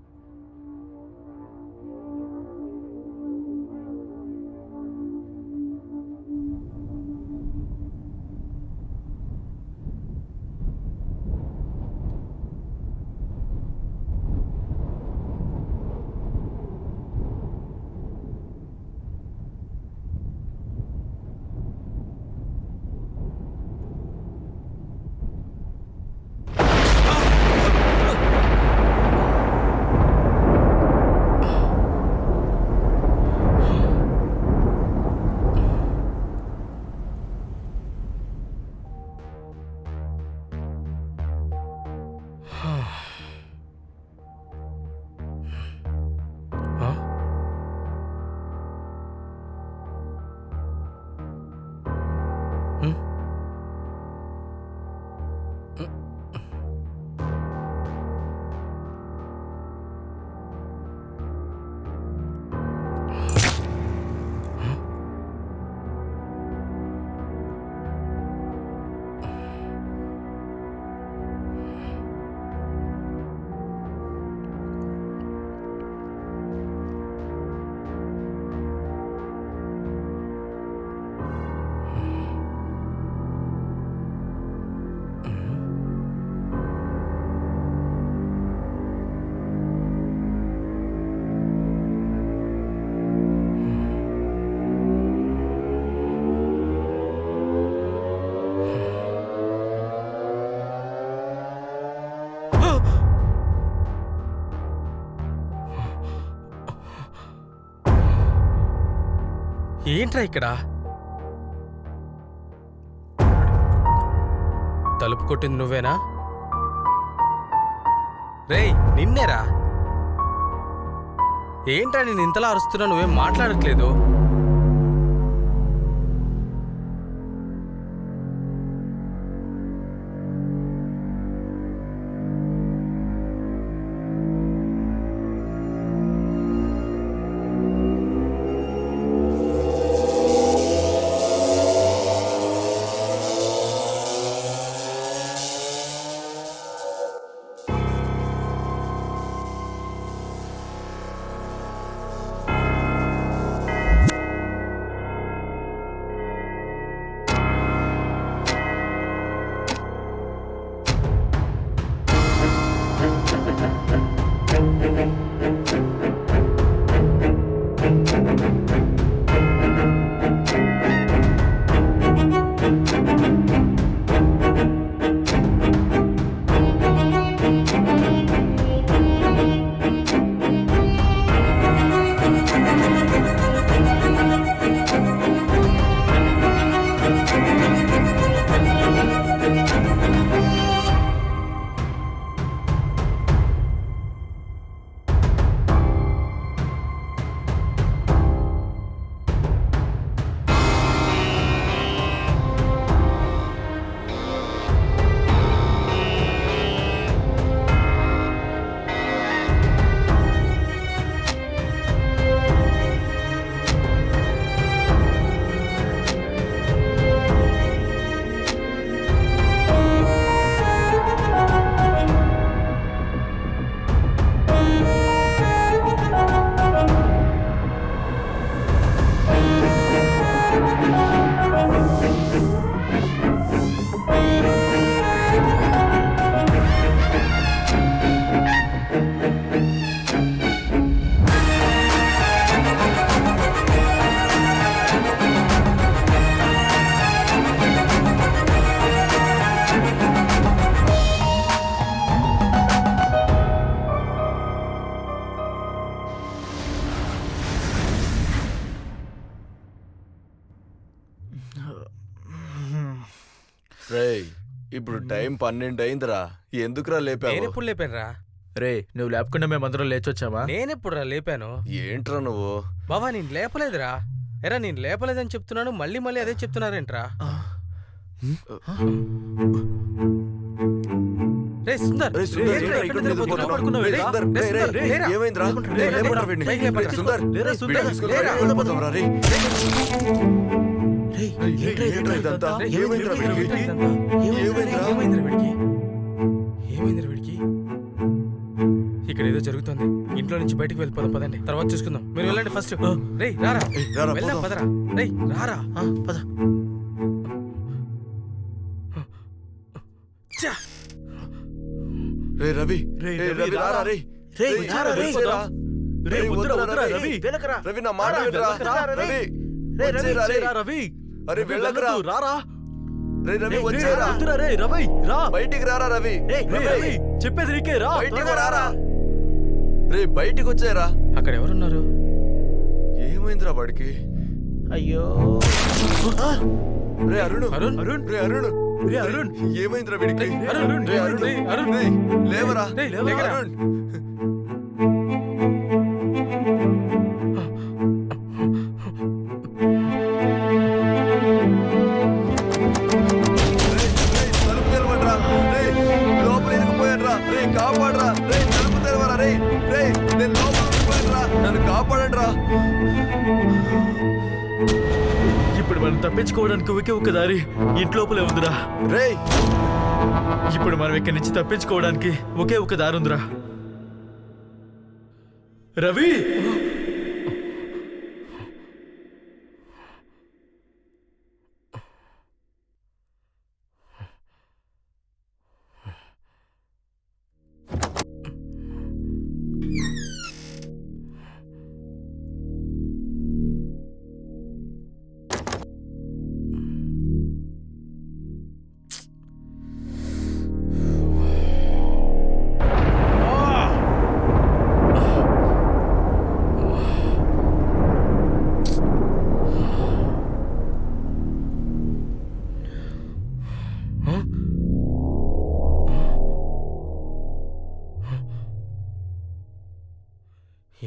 J: ఏంట్రా ఇక్కడ? తలుపు కొట్టింది నువ్వేనా? రేయ్ నిన్నేరా? ఏంట్రా నేను ఇంతలా అరుస్తున్నా, నువ్వేం మాట్లాడట్లేదు?
M: రేయ్ ఇప్పుడు టైం 12 అయిందిరా, ఎందుకురా లేపావు?
J: నేనెప్పుడు లేపానురా?
I: రే నువ్వు లేపకుండా మేమందరం లేచొచ్చావా?
J: నేనెప్పుడురా లేపాను?
M: ఏంట్రా నువ్వు?
J: బాబా నేను లేపలేదురా. ఎరా నేను లేపలేదని చెప్తున్నాను, మళ్ళీ మళ్ళీ అదే చెప్తున్నారేంట్రా? సుందర్
M: రేయ్, సుందర్,
J: ఏంట్రా
M: ఏంట్రా ఇక్కడ నిద్రపోతున్నావు?
I: పడుకున్నావు?
M: రేయ్, సుందర్, రేయ్, రేయ్, రేయ్,
J: లేరా?
M: ఏమైందిరా?
J: లేరా?
M: రేయ్, లేపరా వీడిని.
J: పైకి లేపరా.
M: రేయ్, సుందర్,
I: లేరా, సుందర్,
M: వీడిని తీసుకొని
J: లేరా?
M: బయటికి వెళ్ళిపోతాం రా, రేయ్.
F: రేయ్,
M: రేయ్,
F: ఏంట్రా
M: ఏంట్రా ఇదంతా? ఏమైందిరా వీడికి? ఏమైందిరా?
J: ఏమైందిరా వీడికి? ఇక్కడ ఏదో జరుగుతుంది. ఇంట్లో నుంచి బయటికి వెళ్ళిపోదాం పదండి, తర్వాత చూసుకుందాం. మీరు వెళ్ళండి ఫస్ట్. రేయ్ రారా,
M: రారా,
J: వెళ్దాం
M: పోదాం.
J: పదరా. రేయ్ రారా.
F: పద.
J: ఛా!
M: రేయ్ రవి,
I: రేయ్,
M: రేయ్,
I: రవి,
M: రవి, రారా, రేయ్.
F: రేయ్,
M: రేయ్,
F: రారా, రేయ్.
M: వచ్చేరా.
I: రేయ్,
M: రేయ్,
I: వద్దురా,
M: వద్దురా,
I: వద్దురా,
M: రవి.
I: రవి.
F: వెనకరా.
M: రవి, నా మాట
I: రేయ్,
M: వినరా.
I: వెళ్ళకురా,
M: రవి,
F: రేయ్, రవి,
M: వచ్చేరా, రేయ్.
I: రవి
M: అరే వెళ్ళకురా.
I: వెళ్ళొద్దు, రారా.
M: రేయ్ రవి,
I: రేయ్,
M: వచ్చేరా.
I: వద్దురా, రేయ్, రవి రా.
M: బయటికి రారా రవి.
F: రేయ్,
I: రేయ్, రవి చెప్పేది నీకే రా.
M: బయటికి రారా. రేయ్ బయటికి వచ్చేరా.
J: అక్కడ ఎవరున్నారు?
M: ఏమైందిరా వాడికి?
F: అయ్యో.
M: రే అరుణ్,
J: అరుణ్?
M: రే అరుణ్,
I: రే అరుణ్,
M: ఏమైందిరా వీడికి?
J: అరుణ్,
M: రే అరుణ్,
J: రేయ్, అరుణ్.
M: రేయ్, లేవరా.
J: రేయ్, లేవరా.
M: అరుణ్. రేయ్, తలుపు తెరవండ్రా. రేయ్, లోపల ఇరుక్కుపోయానురా. రేయ్, కాపాడరా. రేయ్, తలుపు తెరవరా. రేయ్, రేయ్, నేను లోపల ఇరుక్కుపోయానురా. నన్ను కాపాడండిరా.
I: ఇప్పుడు మనం తప్పించుకోవడానికి ఒకే ఒక దారి ఇంట్లోపలే ఉందిరా.
M: రేయ్,
I: ఇప్పుడు మనం ఇక్కడి నుంచి తప్పించుకోవడానికి ఒకే ఒక దారి ఉందిరా. రవి,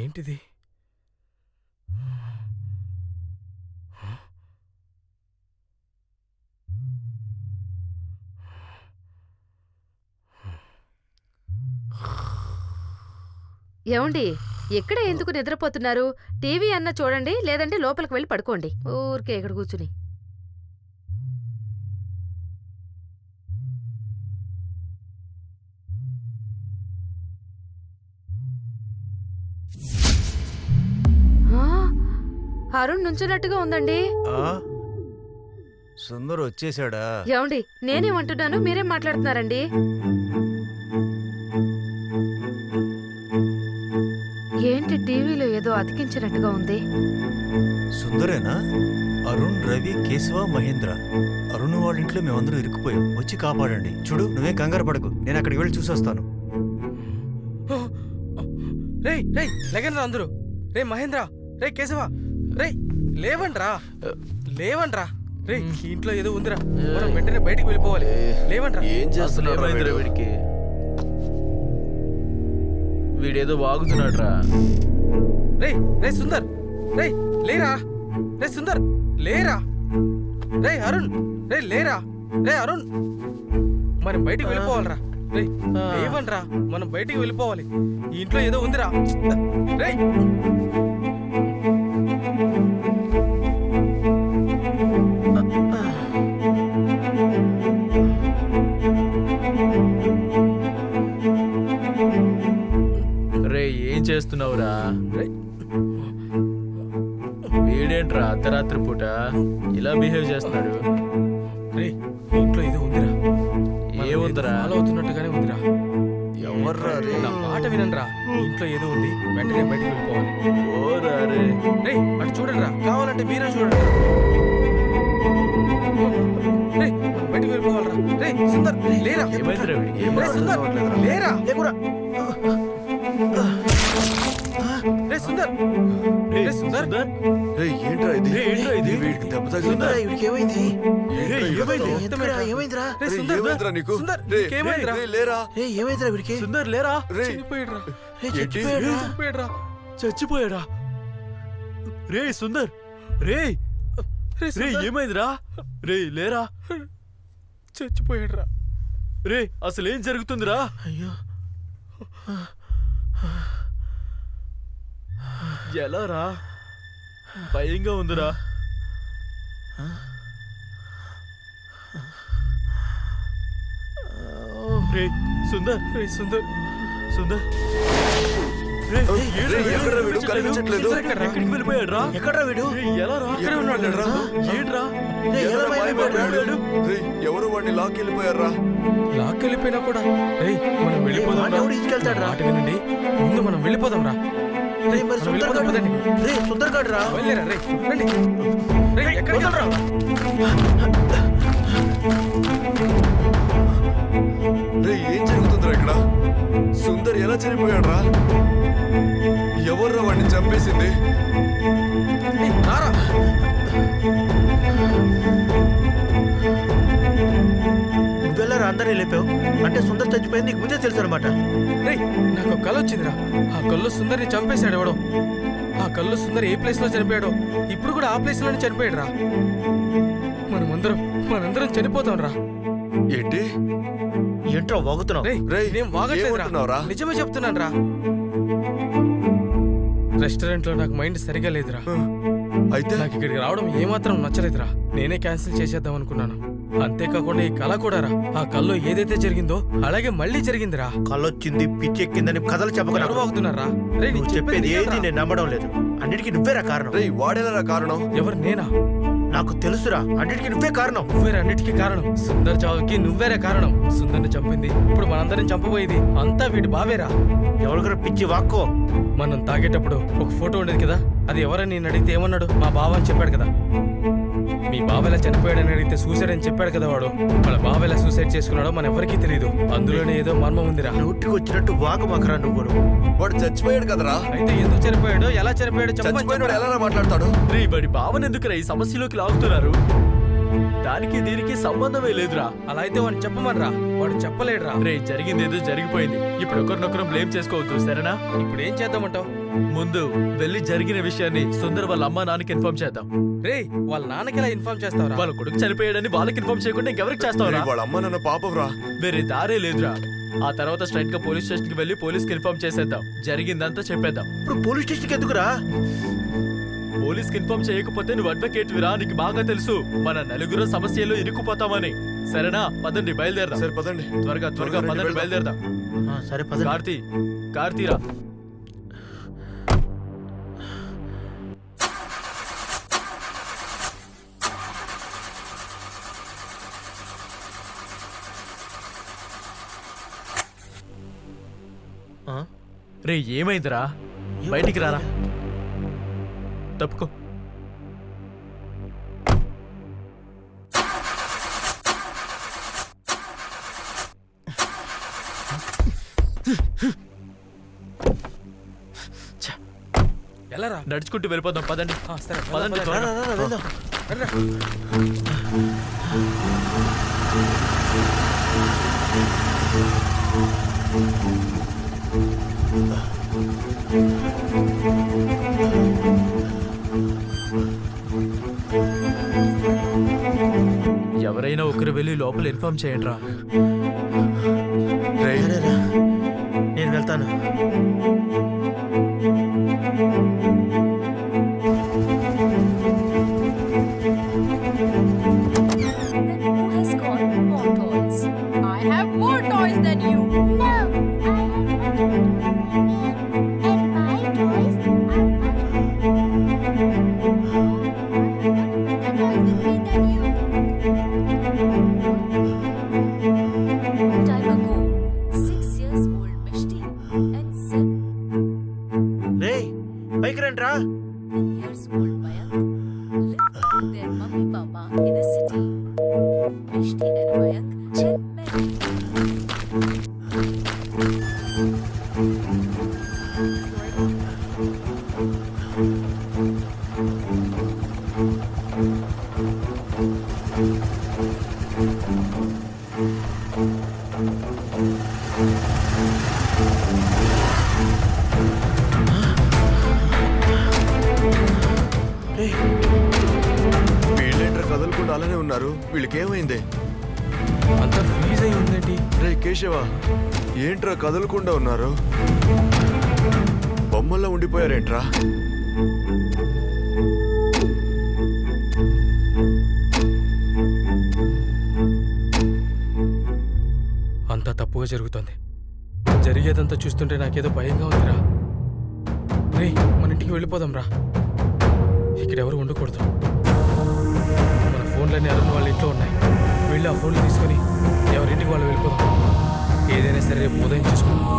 J: ఏంటిది?
A: ఏమండి, ఎక్కడ ఎందుకు నిద్రపోతున్నారు? టీవీ అన్న చూడండి, లేదంటే లోపలికి వెళ్ళి పడుకోండి. ఊరికే ఇక్కడ కూర్చుని. ఆ, అరుణ్ నుంచున్నట్టుగా ఉందండి.
B: ఆ? సుందర్ వచ్చేసాడా?
A: ఏమండి, నేనేమంటున్నాను, మీరేం మాట్లాడుతున్నారండి? ఏంటి టీవీలో ఏదో అతికించినట్టుగా ఉంది?
B: సుందరేనా? అరుణ్, రవి, కేశవ, మహేంద్ర. అరుణ్ వాళ్ళ ఇంట్లో మేమందరం ఇరుక్కుపోయాం. వచ్చి కాపాడండి. చూడు, నువ్వేం కంగారు పడకు, నేను అక్కడికి వెళ్ళి చూసొస్తాను.
J: రేయ్ రేయ్, లెగండ్రా అందరూ. రే మహేంద్ర, రే కేశవ, రేయ్ లేవండ్రా, లేవండ్రా. రే ఇంట్లో ఏదో ఉందిరా, మనం వెంటనే బయటికి వెళ్ళిపోవాలి. లేవండ్రా.
M: ఏం చేస్తున్నాడు
I: ఏమైందిరా వీడికి? వీడేదో వాగుతున్నాడు రా.
J: రే రే సుందర్, రే లేరా. రే సుందర్ లేరా. రే అరుణ్, రే లేరా. రే అరుణ్, మనం బయటికి వెళ్ళిపోవాలరా. రే లేవన్రా, మనం బయటికి వెళ్ళిపోవాలి. ఈ ఇంట్లో ఏదో ఉందిరా. రే
I: రే ఏం చేస్తున్నావురా? వీడేంట్రా అర్ధరాత్రి పూట ఇలా బిహేవ్ చేస్తున్నాడు?
J: రే ఇంట్లో ఏదో ఉందిరా.
I: ఏముందిరా?
J: ఫాలో అవుతున్నట్టుగానే ఉందిరా.
M: ఎవర్రా రే?
J: నా మాట వినండిరా. ఇంట్లో ఏదో ఉంది, వెంటనే బయటికి వెళ్ళిపోవాలి.
I: ఓరా రే.
J: రే అటు చూడండిరా, కావాలంటే మీరే చూడండి. రే మనం బయటికి వెళ్ళిపోవాలరా. రే సుందర్ లేరా.
I: ఏమైందిరా వీడికి?
J: రే సుందర్ లేరా. రే సుందర్, రే సుందర్.
M: రే ఏంట్రా ఇది?
I: రే, ఏంట్రా ఇది?
M: వీడికి దెబ్బ తగిలిందా?
F: ఏమైంది?
M: ఏంట్రా ఇది?
F: ఏమైందిరా?
J: రే
M: రే,
J: సుందర్,
M: ఏమైందిరా నీకు?
J: సుందర్,
M: రే,
J: నీకేమైందిరా?
M: రే, లేరా.
F: ఏమైందిరా వీడికి?
I: సుందర్ లేరా?
M: రే
J: చనిపోయాడురా.
M: ఏంటి?
J: చనిపోయాడురా.
I: చచ్చిపోయాడా? రే సుందర్, రే
J: రే
I: రే
J: సుందర్,
I: ఏమైందిరా? రే లేరా.
J: చచ్చిపోయాడురా.
I: రే అసలేం జరుగుతుందిరా?
F: అయ్యో
I: ఎలా రా? భయంగా ఉందిరా. రే సుందర్, రే సుందర్, సుందర్
M: ఎక్కడ్రా వీడు? కనిపించట్లేదు.
I: ఎక్కడికి వెళ్ళిపోయాడు రా?
F: ఎక్కడ్రా వీడు?
I: ఎలా రా?
M: ఎక్కడ ఉన్నాడు రా?
I: ఏంట్రా?
M: ఎలా మాయమైపోయాడు? రేయ్, ఎవరు వాడిని లాక్కెళ్ళిపోయారా?
J: లాక్కెళ్ళిపోయినా కూడా రేయ్ మనం వెళ్ళిపోదాం రా.
F: తీసుకెళ్తాడు రా.
J: మాట వినండి, ముందు మనం వెళ్ళిపోదాం రా.
F: రే మరి సుందర్ గాడు రే సుందర్ గాడు రా.
J: వెళ్ళరా రే రండి. రేయ్ ఎక్కడికి వెళ్తారా?
M: రే ఏం జరుగుతుందిరా ఇక్కడ? సుందర్ ఎలా చనిపోయాడు రా? ఎవర్రా వాడిని చంపేసింది?
J: రారా.
F: నువ్వెళ్ళరా అందరినీ లేపావు అంటే సుందర్ చచ్చిపోయింది నీకు ముందే తెలుసు అనమాట.
J: రేయ్ నాకు కళ్ళు వచ్చిందిరా. ఆ కళ్ళు సుందర్ని చంపేశాడు ఎవడో. ఆ కళ్ళు సుందర్ ఏ ప్లేస్ లో చనిపోయాడో ఇప్పుడు కూడా ఆ ప్లేస్ లోనే చనిపోయాడు రా. మనందరం చనిపోతాం రా.
M: ఏంటి?
F: ఏంట్రా వాగుతున్నావు?
J: రేయ్ నేను వాగట్లేదురా,
M: ఏమంటున్నావురా?
J: నిజమే చెప్తున్నాను రా. రెస్టారెంట్ లో నాకు మైండ్ సరిగా లేదురా.
M: అయితే
J: నాకు ఇక్కడికి రావడం ఏమాత్రం నచ్చలేదురా. నేనే క్యాన్సిల్ చేసేద్దాం అనుకున్నాను. అంతేకాకుండా ఈ కళ కూడా రా. ఆ కల్లో ఏదైతే జరిగిందో అలాగే మళ్ళీ జరిగిందిరా.
F: కళ్ళొచ్చింది పిచ్చెక్కిందని కథలు చెప్పకుండా
J: ఎవరు వాగుతున్నారా? రే
F: నువ్వు చెప్పేది ఏది నేను నమ్మడం లేదు. అన్నిటికీ నువ్వేరా కారణం.
M: రేయ్ వాడేలా కారణం?
J: ఎవరు? నేనా?
F: నాకు తెలుసురా, అన్నిటికీ నువ్వే కారణం.
J: నువ్వేరా అన్నిటికీ కారణం. సుందర్ చావుకి నువ్వేరా కారణం. సుందర్ని చంపింది, ఇప్పుడు మనందరం చంపబోయేది అంతా వీడి బావేరా.
F: ఎవరికైనా పిచ్చి వాక్కో.
J: మనం తాగేటప్పుడు ఒక ఫోటో ఉండేది కదా, అది ఎవరని నేను అడిగితే ఏమన్నాడు? మా బావ అని చెప్పాడు కదా. మీ బావ ఎలా చనిపోయాడని అడిగితే సూసైడ్ అని చెప్పాడు కదా వాడు. వాళ్ళ బావ ఎలా సూసైడ్ చేసుకున్నాడో మన ఎవరికీ తెలియదు. అందులోనే ఏదో మర్మం ఉందిరా.
F: నోటికి వచ్చినట్టు వాగు మాకరా నువ్వు.
M: వాడు చచ్చిపోయాడు కదరా.
J: అయితే ఎందుకు చనిపోయాడో, ఎలా చనిపోయాడో
M: చచ్చిపోయాడు ఎలా మాట్లాడతాడు?
I: రే వాడి భావన ఎందుకురా ఈ సమస్యలోకి లాగుతున్నారు? దానికి దీనికి సంబంధమే లేదురా.
J: అలా అయితే వాడిని చెప్పమనరా. వాడు చెప్పలేడురా.
I: రే జరిగింది ఏదో జరిగిపోయింది. ఇప్పుడు ఒకరినొకరు బ్లేమ్ చేసుకోవద్దు, సరేనా?
J: ఇప్పుడు ఏం చేద్దామంటావు?
I: ముందు వెళ్ళి జరిగిన విషయాన్ని సుందర్ వాళ్ళ అమ్మా నాన్నకి ఇన్ఫార్మ్ చేద్దాం.
J: రే వాళ్ళ నాన్నకి ఎలా ఇన్ఫార్మ్ చేస్తావురా?
I: వాళ్ళ కొడుకు చనిపోయాడని వాళ్ళకి ఇన్ఫార్మ్ చేయకుండా ఇంకెవరికి చేస్తావురా?
M: వాళ్ళ అమ్మ నాన్న పాపంరా.
I: వేరే దారే లేదురా. ఆ తర్వాత స్ట్రైట్ గా పోలీస్ స్టేషన్ కి వెళ్ళి పోలీస్ కి ఇన్ఫార్మ్ చేసేద్దాం. జరిగిందంతా చెప్పేద్దాం.
F: ఇప్పుడు పోలీస్ స్టేషన్కి ఎందుకురా?
I: పోలీస్ కి ఇన్ఫార్మ్ చేయకపోతే నువ్వు అడ్వకేట్ విరా, నీకు బాగా తెలుసు మన నలుగురు సమస్యలో ఇరుక్కుపోతామని. సరేనా? పదండి బయలుదేరదాం.
M: సరే పదండి.
I: త్వరగా పదండి బయలుదేరదాం.
F: సరే పద.
I: కార్తీరా. రే ఏమైందిరా? బయటికి రారా. తప్పుకో.
J: ఎలారా?
I: నడుచుకుంటూ వెళ్ళిపోదాం. పదండి పదండి. ఎవరైనా ఒకరు వెళ్ళి లోపల ఇన్ఫార్మ్ చేయండి రా.
F: నేను వెళ్తాను. పైకి రండి రా.
M: వీళ్ళేంట్రా కదలకుండా అలానే ఉన్నారు? వీళ్ళకేమైంది?
J: అంత ఫ్రీజ్ అయి ఉందేంటి?
M: కేశవ, ఏంట్రా కదలకుండా ఉన్నారు? బొమ్మల్లో ఉండిపోయారేంట్రా?
J: అంతా తప్పుగా జరుగుతోంది. జరిగేదంతా చూస్తుంటే నాకేదో భయంగా ఉందిరా. రే, మన ఇంటికి వెళ్ళిపోదాం రా. ఇక్కడెవరు ఉండకూడదు. మన ఫోన్లన్నీ అరుణ్ వాళ్ళ ఇంట్లో ఉన్నాయి. వెళ్ళి ఆ ఫోన్లు తీసుకొని ఎవరింటికి వాళ్ళు వెళ్ళిపోదాం. ఏదైనా సరే రేపు ఉదయం చూసుకుందాం.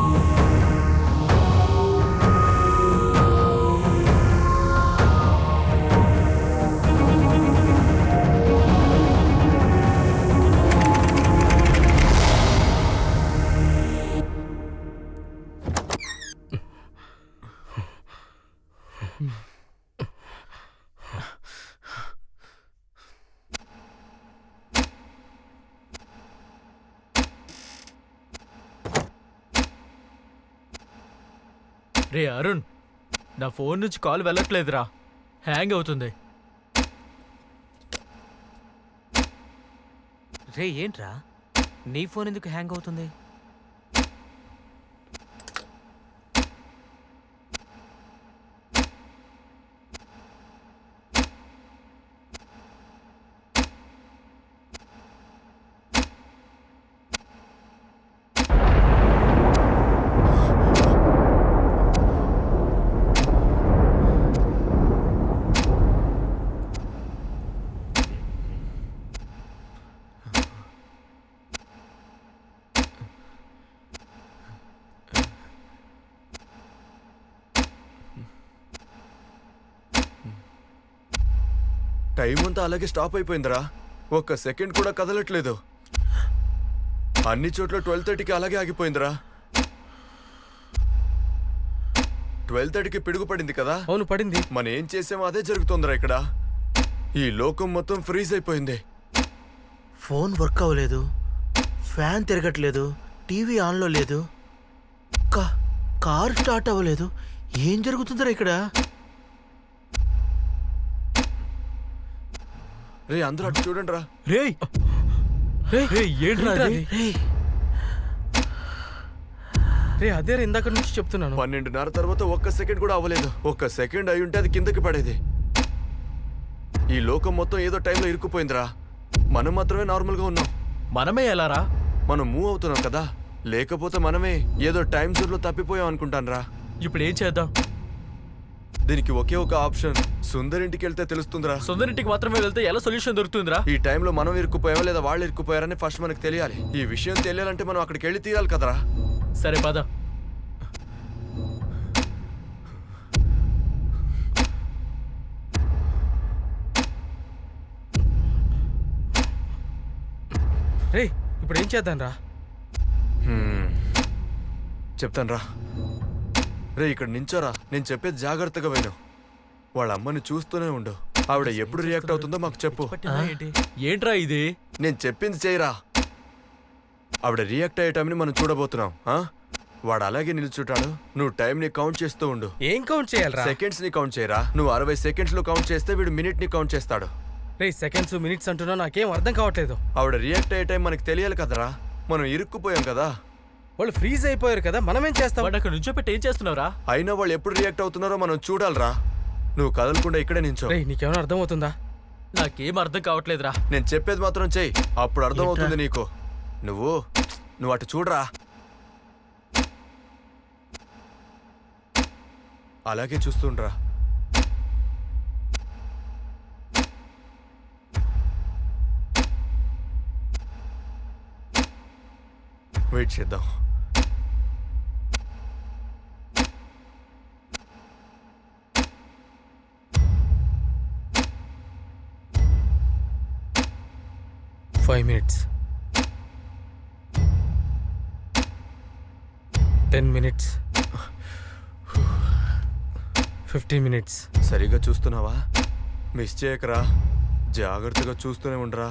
I: రే అరుణ్, నా ఫోన్ నుంచి కాల్ వెళ్ళట్లేదురా, హ్యాంగ్ అవుతుంది.
D: రే ఏంట్రా, నీ ఫోన్ ఎందుకు హ్యాంగ్ అవుతుంది?
M: టైం అంతా అలాగే స్టాప్ అయిపోయిందిరా. ఒక్క సెకండ్ కూడా కదలట్లేదు. అన్ని చోట్ల 12:30కి అలాగే ఆగిపోయిందిరా. 12:30కి పిడుగు పడింది కదా?
J: అవును, పడింది.
M: మనం ఏం చేసామో అదే జరుగుతుందిరా ఇక్కడ. ఈ లోకం మొత్తం ఫ్రీజ్ అయిపోయింది.
F: ఫోన్ వర్క్ అవ్వలేదు, ఫ్యాన్ తిరగట్లేదు, టీవీ ఆన్లో లేదు, కార్ స్టార్ట్ అవ్వలేదు. ఏం జరుగుతుందిరా ఇక్కడ?
M: రే అందరూ అటు చూడండి రా.
I: రే ఏంట్రా అది?
J: రే అదే ఇందాక నుంచి చెప్తున్నాను.
M: 12:30 తర్వాత ఒక్క సెకండ్ కూడా అవ్వలేదు. ఒక్క సెకండ్ అయి ఉంటే అది కిందకి పడేది. ఈ లోకం మొత్తం ఏదో టైంలో ఇరుక్కుపోయిందిరా. మనం మాత్రమే నార్మల్గా ఉన్నాం.
I: మనమే ఎలారా?
M: మనం మూవ్ అవుతున్నాం కదా, లేకపోతే మనమే ఏదో టైం జోన్లో తప్పిపోయాం అనుకుంటాను రా.
I: ఇప్పుడు ఏం చేద్దాం?
M: దీనికి ఒకే ఒక ఆప్షన్, సుందరింటికి వెళ్తే తెలుస్తుందిరా.
I: సుందరింటికి మాత్రమే వెళ్తే ఎలా సొల్యూషన్ దొరుకుతుందిరా?
M: ఈ టైంలో మనం ఇరుక్కుపోయావా లేదా వాళ్ళు ఇరుక్కుపోయారని ఫస్ట్ మనకు తెలియాలి. ఈ విషయం తెలియాలంటే మనం అక్కడికి వెళ్ళి తీరాలి కదరా.
I: సరే పద.
J: రే ఇప్పుడు ఏం చేద్దాం రా?
M: చెప్తాను రా. రే ఇక్కడ నించోరా, నేను చెప్పేది జాగ్రత్తగా విను. వాళ్ళ అమ్మని చూస్తూనే ఉండు. ఆవిడ ఎప్పుడు రియాక్ట్ అవుతుందో మాకు చెప్పు.
I: ఏంట్రా ఇది?
M: నేను చెప్పింది చేయరా. ఆవిడ రియాక్ట్ అయ్యే టైంని మనం చూడబోతున్నాం. వాడు అలాగే నిల్చుంటాడు, నువ్వు టైంని కౌంట్ చేస్తూ ఉండు.
J: ఏం కౌంట్ చేయాలరా?
M: సెకండ్స్ ని కౌంట్ చేయరా. నువ్వు 60 సెకండ్స్ లో కౌంట్ చేస్తే వీడు మినిట్ ని కౌంట్ చేస్తాడు.
J: రే సెకండ్స్ మినిట్స్ అంటున్నా నాకేం అర్థం కావట్లేదు.
M: ఆవిడ రియాక్ట్ అయ్యే టైం మనకు తెలియాలి కదరా. మనం ఇరుక్కుపోయాం కదా.
J: వాళ్ళు ఫ్రీజ్ అయిపోయారు కదా, మనం ఏం చేస్తాం?
I: అక్కడ నుంచో పెట్టి ఏం చేస్తున్నారా?
M: అయినా వాళ్ళు ఎప్పుడు రియాక్ట్ అవుతున్నారో మనం చూడాలరా. నువ్వు కదలకుండా ఇక్కడే నించో.
J: నీకేమైనా అర్థం అవుతుందా?
I: నాకేం అర్థం కావట్లేదురా.
M: నేను చెప్పేది మాత్రం చెయ్యి, అప్పుడు అర్థం అవుతుంది నీకు. నువ్వు అటు చూడరా. అలాగే చూస్తుండ్రా. వెయిట్ చేద్దాం.
J: Five minutes. 10 minutes. 15 minutes.
M: సరిగా చూస్తున్నావా? మిస్ చేయకరా. జాగ్రత్తగా చూస్తూనే ఉండరా.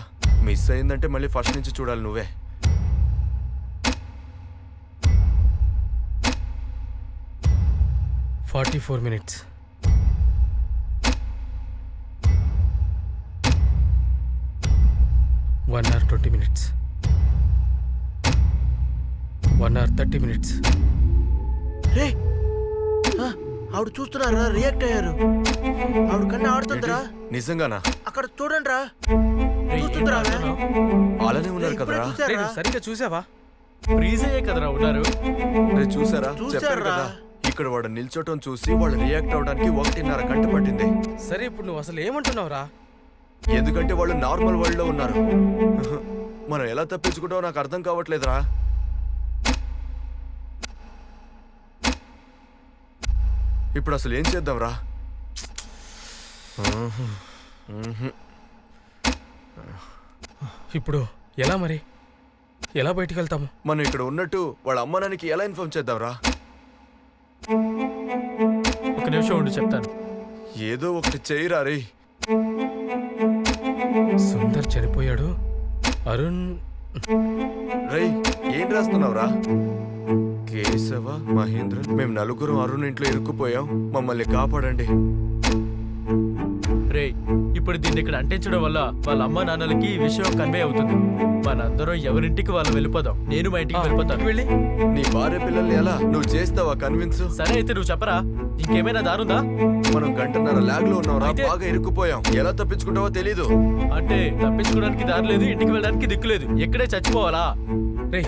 M: మిస్ అయిందంటే మళ్ళీ ఫస్ట్ నుంచి చూడాలి నువ్వే.
J: $44 minutes. $1 hour 20 minutes. 1 hour 30 minutes.
F: రే ఆవిడ చూస్తున్నారా? రియాక్ట్ అయ్యారు. ఆవిడ కన్నా ఆడుతుందిరా.
M: నిజంగానా?
F: అక్కడ చూడండి రా, చూస్తుందిరా.
M: అలానే ఉన్నారు కదరా?
J: రేయ్, నువ్వు సరిగ్గా చూసావా?
I: ఫ్రీజ్ అయ్యే కదరా ఉన్నారు.
M: రే చూసారా?
F: చూసారా?
M: చెప్పాను కదా. ఇక్కడ వాడు నిల్చోటం చూసి వాళ్ళు రియాక్ట్ అవడానికి 1.5 గంట పట్టింది.
J: సరే ఇప్పుడు నువ్వు అసలు ఏమంటున్నావురా?
M: ఎందుకంటే వాళ్ళు నార్మల్ వరల్డ్ లో ఉన్నారు. మనం ఎలా తప్పించుకుంటావో నాకు అర్థం కావట్లేదురా. ఇప్పుడు అసలు ఏం చేద్దాం రా?
J: ఇప్పుడు ఎలా మరి? ఎలా బయటికి వెళ్తాము?
M: మనం ఇక్కడ ఉన్నట్టు వాళ్ళ అమ్మ నాన్నకి ఎలా ఇన్ఫార్మ్ చేద్దాం రా?
I: ఒక నిమిషం ఉండి చెప్తాను.
M: ఏదో ఒకటి చేయరా రే.
J: సుందర్ చనిపోయాడు. అరుణ్
M: రై ఏం రాస్తున్నావురా? కేశవ, మహేంద్రన్, మేము నలుగురు అరుణ్ ఇంట్లో ఇరుక్కుపోయాం, మమ్మల్ని కాపాడండి.
I: రే ఇప్పుడు దీన్ని ఇక్కడ అంటించడం వల్ల వాళ్ళ అమ్మ నాన్నలకి ఈ విషయం కన్వే అవుతుంది. మనందరం ఎవరింటికి వాళ్ళు వెళ్ళిపోదాం. నేను మా ఇంటికి వెళ్ళిపోతాను.
J: వెళ్ళి
M: నీ భార్య పిల్లల్ని ఎలా నువ్వు చేస్తావా కన్విన్స్?
I: సరే అయితే నువ్వు చెప్పరా, ఇంకేమైనా దారుందా?
M: మనం 1.5 గంట లాగ్ లో ఉన్నావురా. బాగా ఇరుక్కుపోయాం. ఎలా తప్పించుకుంటావో తెలీదు.
I: అంటే తప్పించుకోవడానికి దారి లేదు, ఇంటికి వెళ్ళడానికి దిక్కు లేదు. ఎక్కడే చచ్చిపోవాలా?
J: రే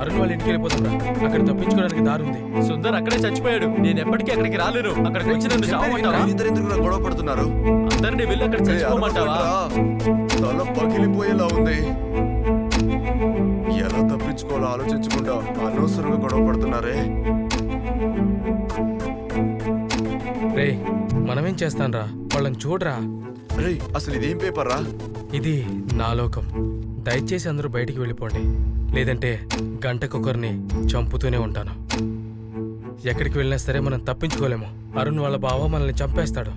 J: అరుణ్ వాళ్ళ ఇంటికి వెళ్ళిపోతాం రా. అక్కడ తప్పించుకోవడానికి దారి ఉంది.
I: సుందర్ అక్కడే చచ్చిపోయాడు. నేను ఎప్పటికీ అక్కడికి రాలేను. అక్కడికి వచ్చి నన్ను చావమంటావా?
M: ఇద్దరు గొడవ పడుతున్నారు.
I: అందరినీ వెళ్ళి అక్కడ చచ్చిపోమంటావా?
M: తల పగిలిపోయేలా ఉంది. ఎలా తప్పించుకోవాలో ఆలోచించకుండా అనవసరంగా గొడవ పడుతున్నారే.
J: రే మనమేం చేస్తాం రా? వాళ్ళని చూడరా.
M: రే అసలు ఇదేం పేపర్ రా?
J: ఇది నా లోకం. దయచేసి అందరూ బయటికి వెళ్ళిపోండి, లేదంటే గంటకొకరిని చంపుతూనే ఉంటాను. ఎక్కడికి వెళ్ళినా సరే మనం తప్పించుకోలేము. అరుణ్ వాళ్ళ బావ మనల్ని చంపేస్తాడు.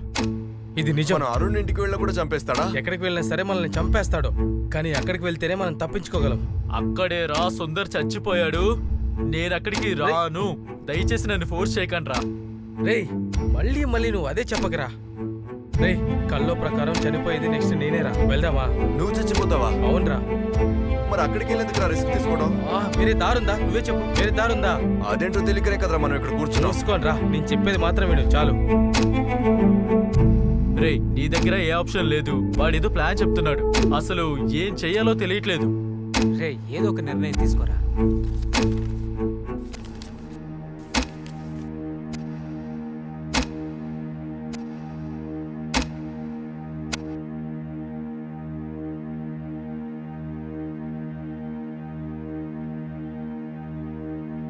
J: ఇది నిజం.
M: మన అరుణ్ ఇంటికి వెళ్ళినా కూడా చంపేస్తాడా?
J: ఎక్కడికి వెళ్ళినా సరే మనల్ని చంపేస్తాడు. కానీ అక్కడికి వెళ్తేనే మనం తప్పించుకోగలం.
I: అక్కడే రా సుందర్ చచ్చిపోయాడు. నేను అక్కడికి రాను. దయచేసి నన్ను ఫోర్స్ చేయకండి రా.
J: రే మళ్ళీ మళ్ళీ నువ్వు అదే చెప్పకరా. రే కల్లో ప్రకారం చనిపోయేది నెక్స్ట్ నేనేరా. వెళ్దామా?
M: నువ్వు చచ్చిపోతావా?
J: అవునరా.
M: మరి అక్కడికి వెళ్ళేందుకు రిస్క్ తీసుకోవడం?
J: వేరే దారుందా? నువ్వే చెప్పు, వేరే దారుందా?
M: అదేంటో తెలియకనే కదరా మనం ఇక్కడ కూర్చున్నాం.
J: చూసుకోండి రా, నేను చెప్పేది మాత్రం విను చాలు.
I: రే నీ దగ్గర ఏ ఆప్షన్ లేదు. వాడేదో ప్లాన్ చెప్తున్నాడు. అసలు ఏం చెయ్యాలో తెలియట్లేదు.
D: రే ఏదో ఒక నిర్ణయం తీసుకోరా.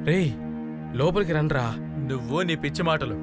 J: రే లోపలికి రండ్రా.
I: నువ్వు నీ పిచ్చి మాటలు.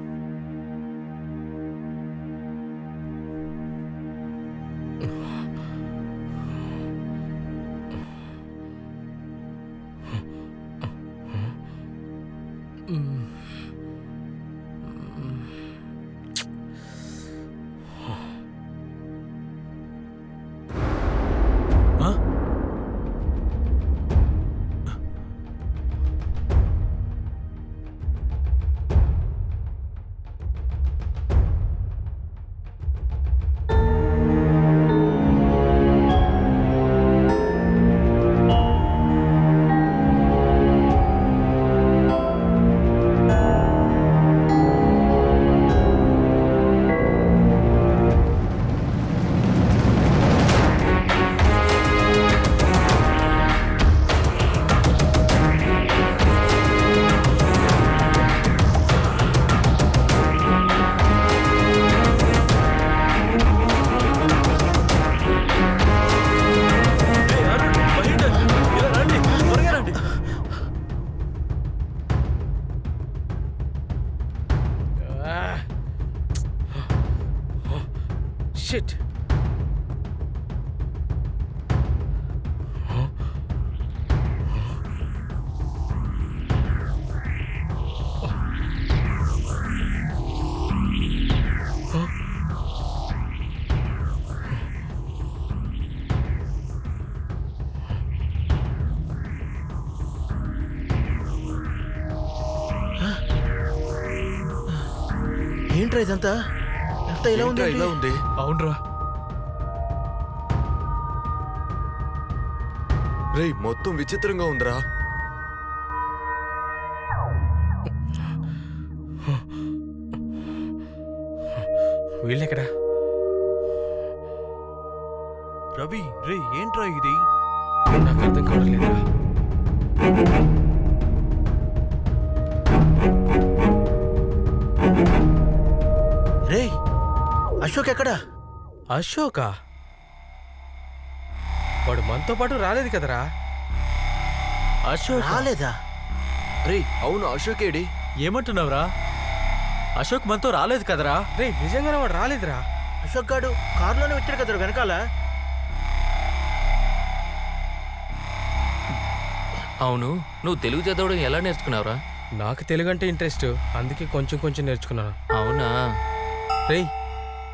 J: Shit.
F: ఏంట్రా ఇదంతా? ఎంత ఇలా ఉంది?
M: ఇలా ఉంది.
I: అవునరా.
M: రేయ్ మొత్తం విచిత్రంగా ఉందిరా.
J: వీళ్ళెక్కడా?
M: రవి రే ఏంట్రా ఇది?
J: నాకు అర్థం కావట్లేదురా.
F: రే అశోక్ ఎక్కడా?
J: అశోకా? వాడు మనతో పాటు రాలేదు కదరా?
I: అశోక్
F: రాలేదా?
M: రే అవును అశోక్ ఏడి?
I: ఏమంటున్నావురా? అశోక్ మనతో రాలేదు కదరా?
J: రే నిజంగానే వాడు రాలేదురా.
F: అశోక్ గాడు కారులోనే వచ్చాడు కదరా వెనకాల.
L: అవును, నువ్వు తెలుగు చదవడం ఎలా నేర్చుకున్నావురా?
J: నాకు తెలుగు అంటే ఇంట్రెస్ట్, అందుకే కొంచెం కొంచెం నేర్చుకున్నాను.
L: అవునా?
J: రేయ్,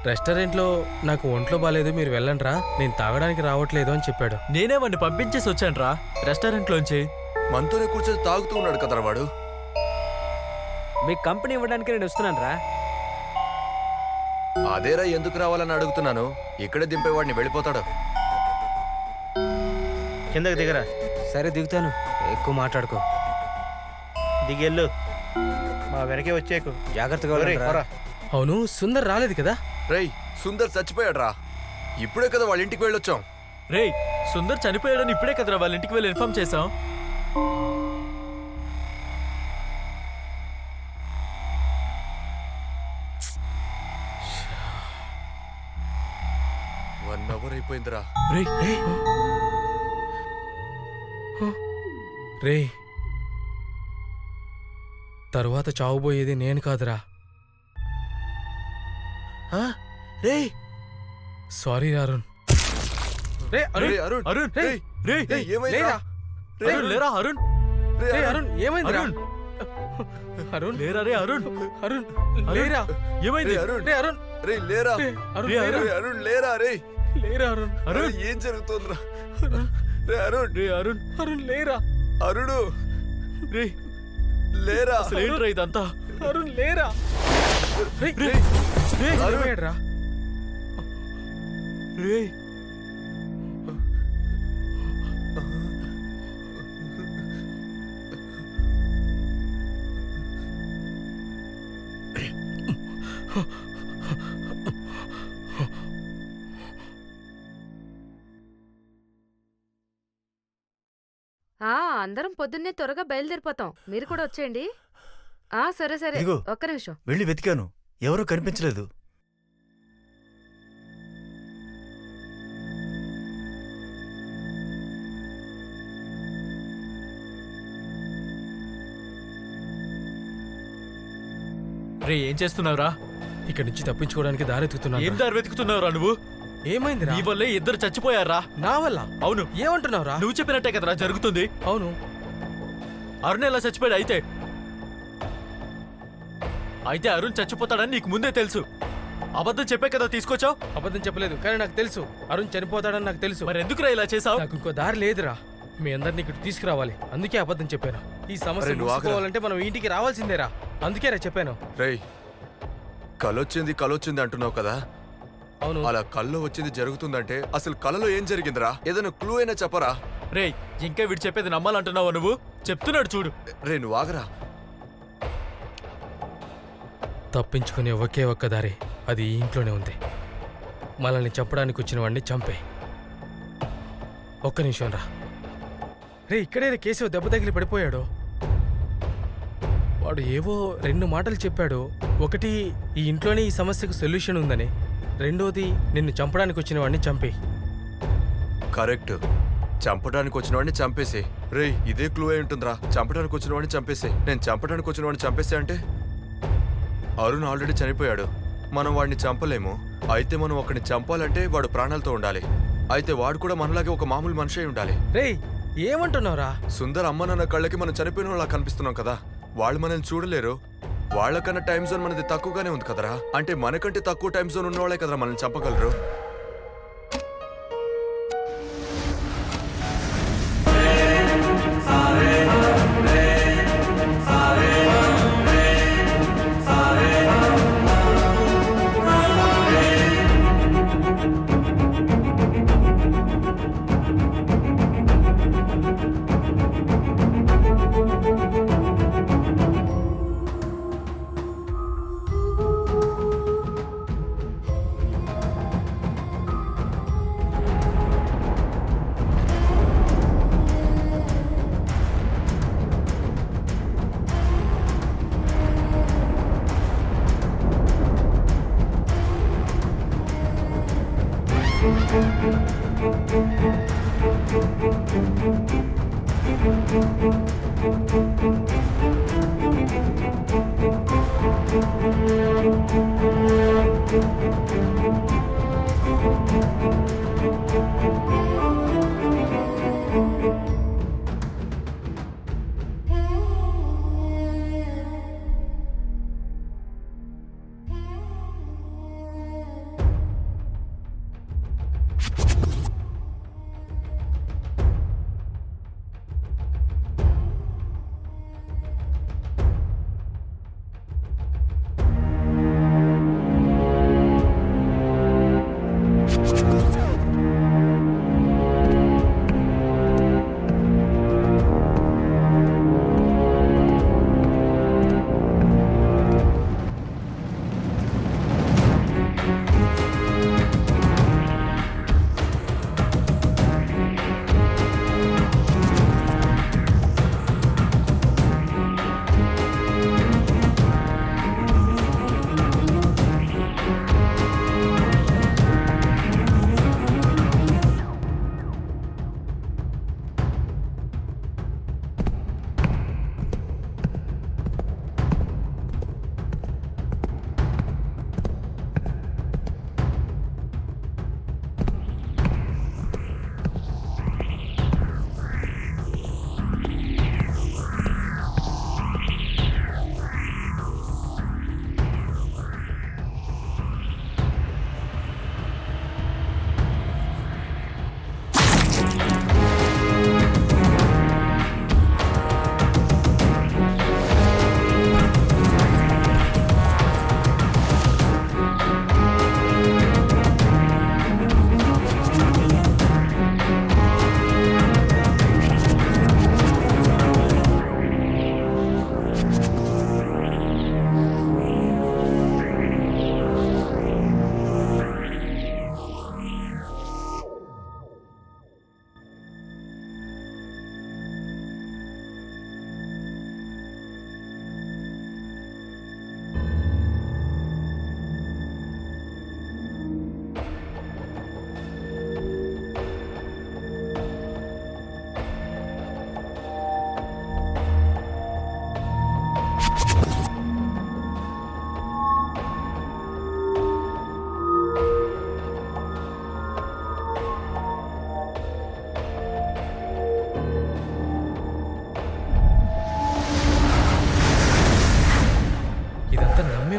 J: రెస్టారెంట్లో నాకు ఒంట్లో బాగాలేదు, మీరు వెళ్ళండిరా, నేను తాగడానికి రావట్లేదు అని చెప్పాడు.
I: నేనే వాడిని పంపించేసి వచ్చానురా రెస్టారెంట్లోంచి.
M: మనతోనే కూర్చొని తాగుతూ ఉన్నాడు కదరా వాడు.
D: మీకు కంపెనీ ఇవ్వడానికి నేను వస్తున్నాను రా.
M: అదేరా ఎందుకు రావాలని అడుగుతున్నాను. ఇక్కడే దింపేవాడిని వెళ్ళిపోతాడు.
F: కిందకి దిగరా.
D: సరే దిగుతాను, ఎక్కువ మాట్లాడుకో.
F: దిగెళ్ళు, మా వెనకే వచ్చేకు.
D: జాగ్రత్తగా
F: ఒరేయ్,
D: వెళ్ళండిరా.
F: పోరా.
J: అవును, సుందర్ రాలేదు కదా?
M: రేయ్ సుందర్ చచ్చిపోయాడు రా. ఇప్పుడే కదా వాళ్ళ ఇంటికి వెళ్ళొచ్చాం.
I: రేయ్, సుందర్ చనిపోయాడని ఇప్పుడే కదరా వాళ్ళ ఇంటికి వెళ్ళి ఇన్ఫార్మ్ చేశాం.
M: 1 hour అయిపోయిందిరా.
J: రే, తరువాత చావుబోయేది నేను కాదురా.
F: రే
J: సారీ అరుణ్. రే అరుణ్,
M: అరుణ్,
I: అరుణ్,
J: రే,
I: రే,
J: రే,
M: ఏమైందిరా?
I: అరుణ్, లేరా అరుణ్?
J: రే అరుణ్, ఏమైందిరా?
I: అరుణ్,
J: అరుణ్,
I: లేరా రే అరుణ్?
J: అరుణ్, లేరా?
I: ఏమైంది?
J: రే అరుణ్,
M: రే లేరా?
J: అరుణ్,
I: రే,
J: లేరా?
M: రే అరుణ్ లేరా? రే
J: లేరా అరుణ్?
M: అరుణ్ ఏం జరుగుతోందిరా? రే అరుణ్,
I: రే అరుణ్,
J: అరుణ్ లేరా?
M: అరుణు
I: రే
M: లేరా?
I: అసలు ఏంట్రా ఇదంతా?
J: అరుణ్ లేరా? రే,
I: రే, రే,
J: ఏమయ్యాడురా?
I: రే,
A: అందరం పొద్దున్నే త్వరగా బయలుదేరిపోతాం, మీరు కూడా వచ్చేయండి. సరే సరే,
B: ఇదిగో,
A: ఒక్క నిమిషం.
B: వెళ్ళి వెతికాను, ఎవరూ కనిపించలేదు.
I: రే ఏం చేస్తున్నావురా?
J: ఇక్కడి నుంచి తప్పించుకోవడానికి దారి వెతుకుతున్నా.
I: ఏం దారి వెతుకుతున్నావురా నువ్వు?
J: ఏమైందిరా?
I: నీ వల్లే ఇద్దరు చచ్చిపోయారా?
J: నా వల్ల?
I: అవును.
J: ఏమంటున్నావురా?
I: నువ్వు చెప్పినట్టే కదరా జరుగుతుంది.
J: అవును.
I: అరుణ్ ఎలా చచ్చిపోయాడు? అయితే అరుణ్ చచ్చిపోతాడని నీకు ముందే తెలుసు. అబద్ధం చెప్పే కదా తీసుకొచ్చావు.
J: అబద్ధం చెప్పలేదు, కానీ నాకు తెలుసు అరుణ్ చనిపోతాడని నాకు తెలుసు.
I: మరి ఎందుకురా ఇలా చేసావు?
J: నాకు ఇంకో దారి లేదురా, మీ అందరిని ఇక్కడ తీసుకురావాలి, అందుకే అబద్ధం చెప్పాను. ఈ సమస్య చూసుకోవాలంటే మనం ఇంటికి రావాల్సిందేరా, అందుకేరా చెప్పాను.
M: రేయ్, కలొచ్చింది అంటున్నావు కదా?
J: అవును.
M: అలా కల్లో వచ్చింది జరుగుతుందంటే అసలు కలలో ఏం జరిగిందిరా? ఏదైనా క్లూ అయినా చెప్పరా?
I: రే ఇంకా వీడు చెప్పేది నమ్మాలంటున్నావు నువ్వు? చెప్తున్నాడు చూడు.
M: రే నువ్వు ఆగరా.
J: తప్పించుకునే ఒకే ఒక్క దారి, అది ఈ ఇంట్లోనే ఉంది. మనల్ని చంపడానికి వచ్చిన వాడిని చంపే. ఒక్క నిమిషం రా. రే, ఇక్కడే కేశవ్ దెబ్బ తగిలి పడిపోయాడు. వాడు ఏవో 2 మాటలు చెప్పాడు. ఒకటి, ఈ ఇంట్లోనే ఈ సమస్యకు సొల్యూషన్ ఉందని. రెండోది, నిన్ను చంపడానికి వచ్చిన వాడిని చంపే.
M: కరెక్ట్, చంపడానికి వచ్చిన వాడిని చంపేసే. రేయ్, ఇదే క్లూ అయి ఉంటుందిరా. చంపడానికి వచ్చిన వాడిని చంపేసే. నేను చంపడానికి వచ్చిన వాడిని చంపేసే అంటే అరుణ్ ఆల్రెడీ చనిపోయాడు, మనం వాడిని చంపలేము. అయితే మనం ఒకడిని చంపాలంటే వాడు ప్రాణాలతో ఉండాలి. అయితే వాడు కూడా మనలాగే ఒక మామూలు మనిషి అయి ఉండాలి.
J: రేయ్, ఏమంటున్నావురా?
M: సుందర్ అమ్మ నాన్న కళ్ళకి మనం చనిపోయిన వాళ్ళ కనిపిస్తున్నాం కదా, వాళ్ళు మనల్ని చూడలేరు. వాళ్ళకన్నా టైం జోన్ మనది తక్కువగానే ఉంది కదరా. అంటే మనకంటే తక్కువ టైం జోన్ ఉన్న వాళ్ళే కదరా మనల్ని చంపగలరు.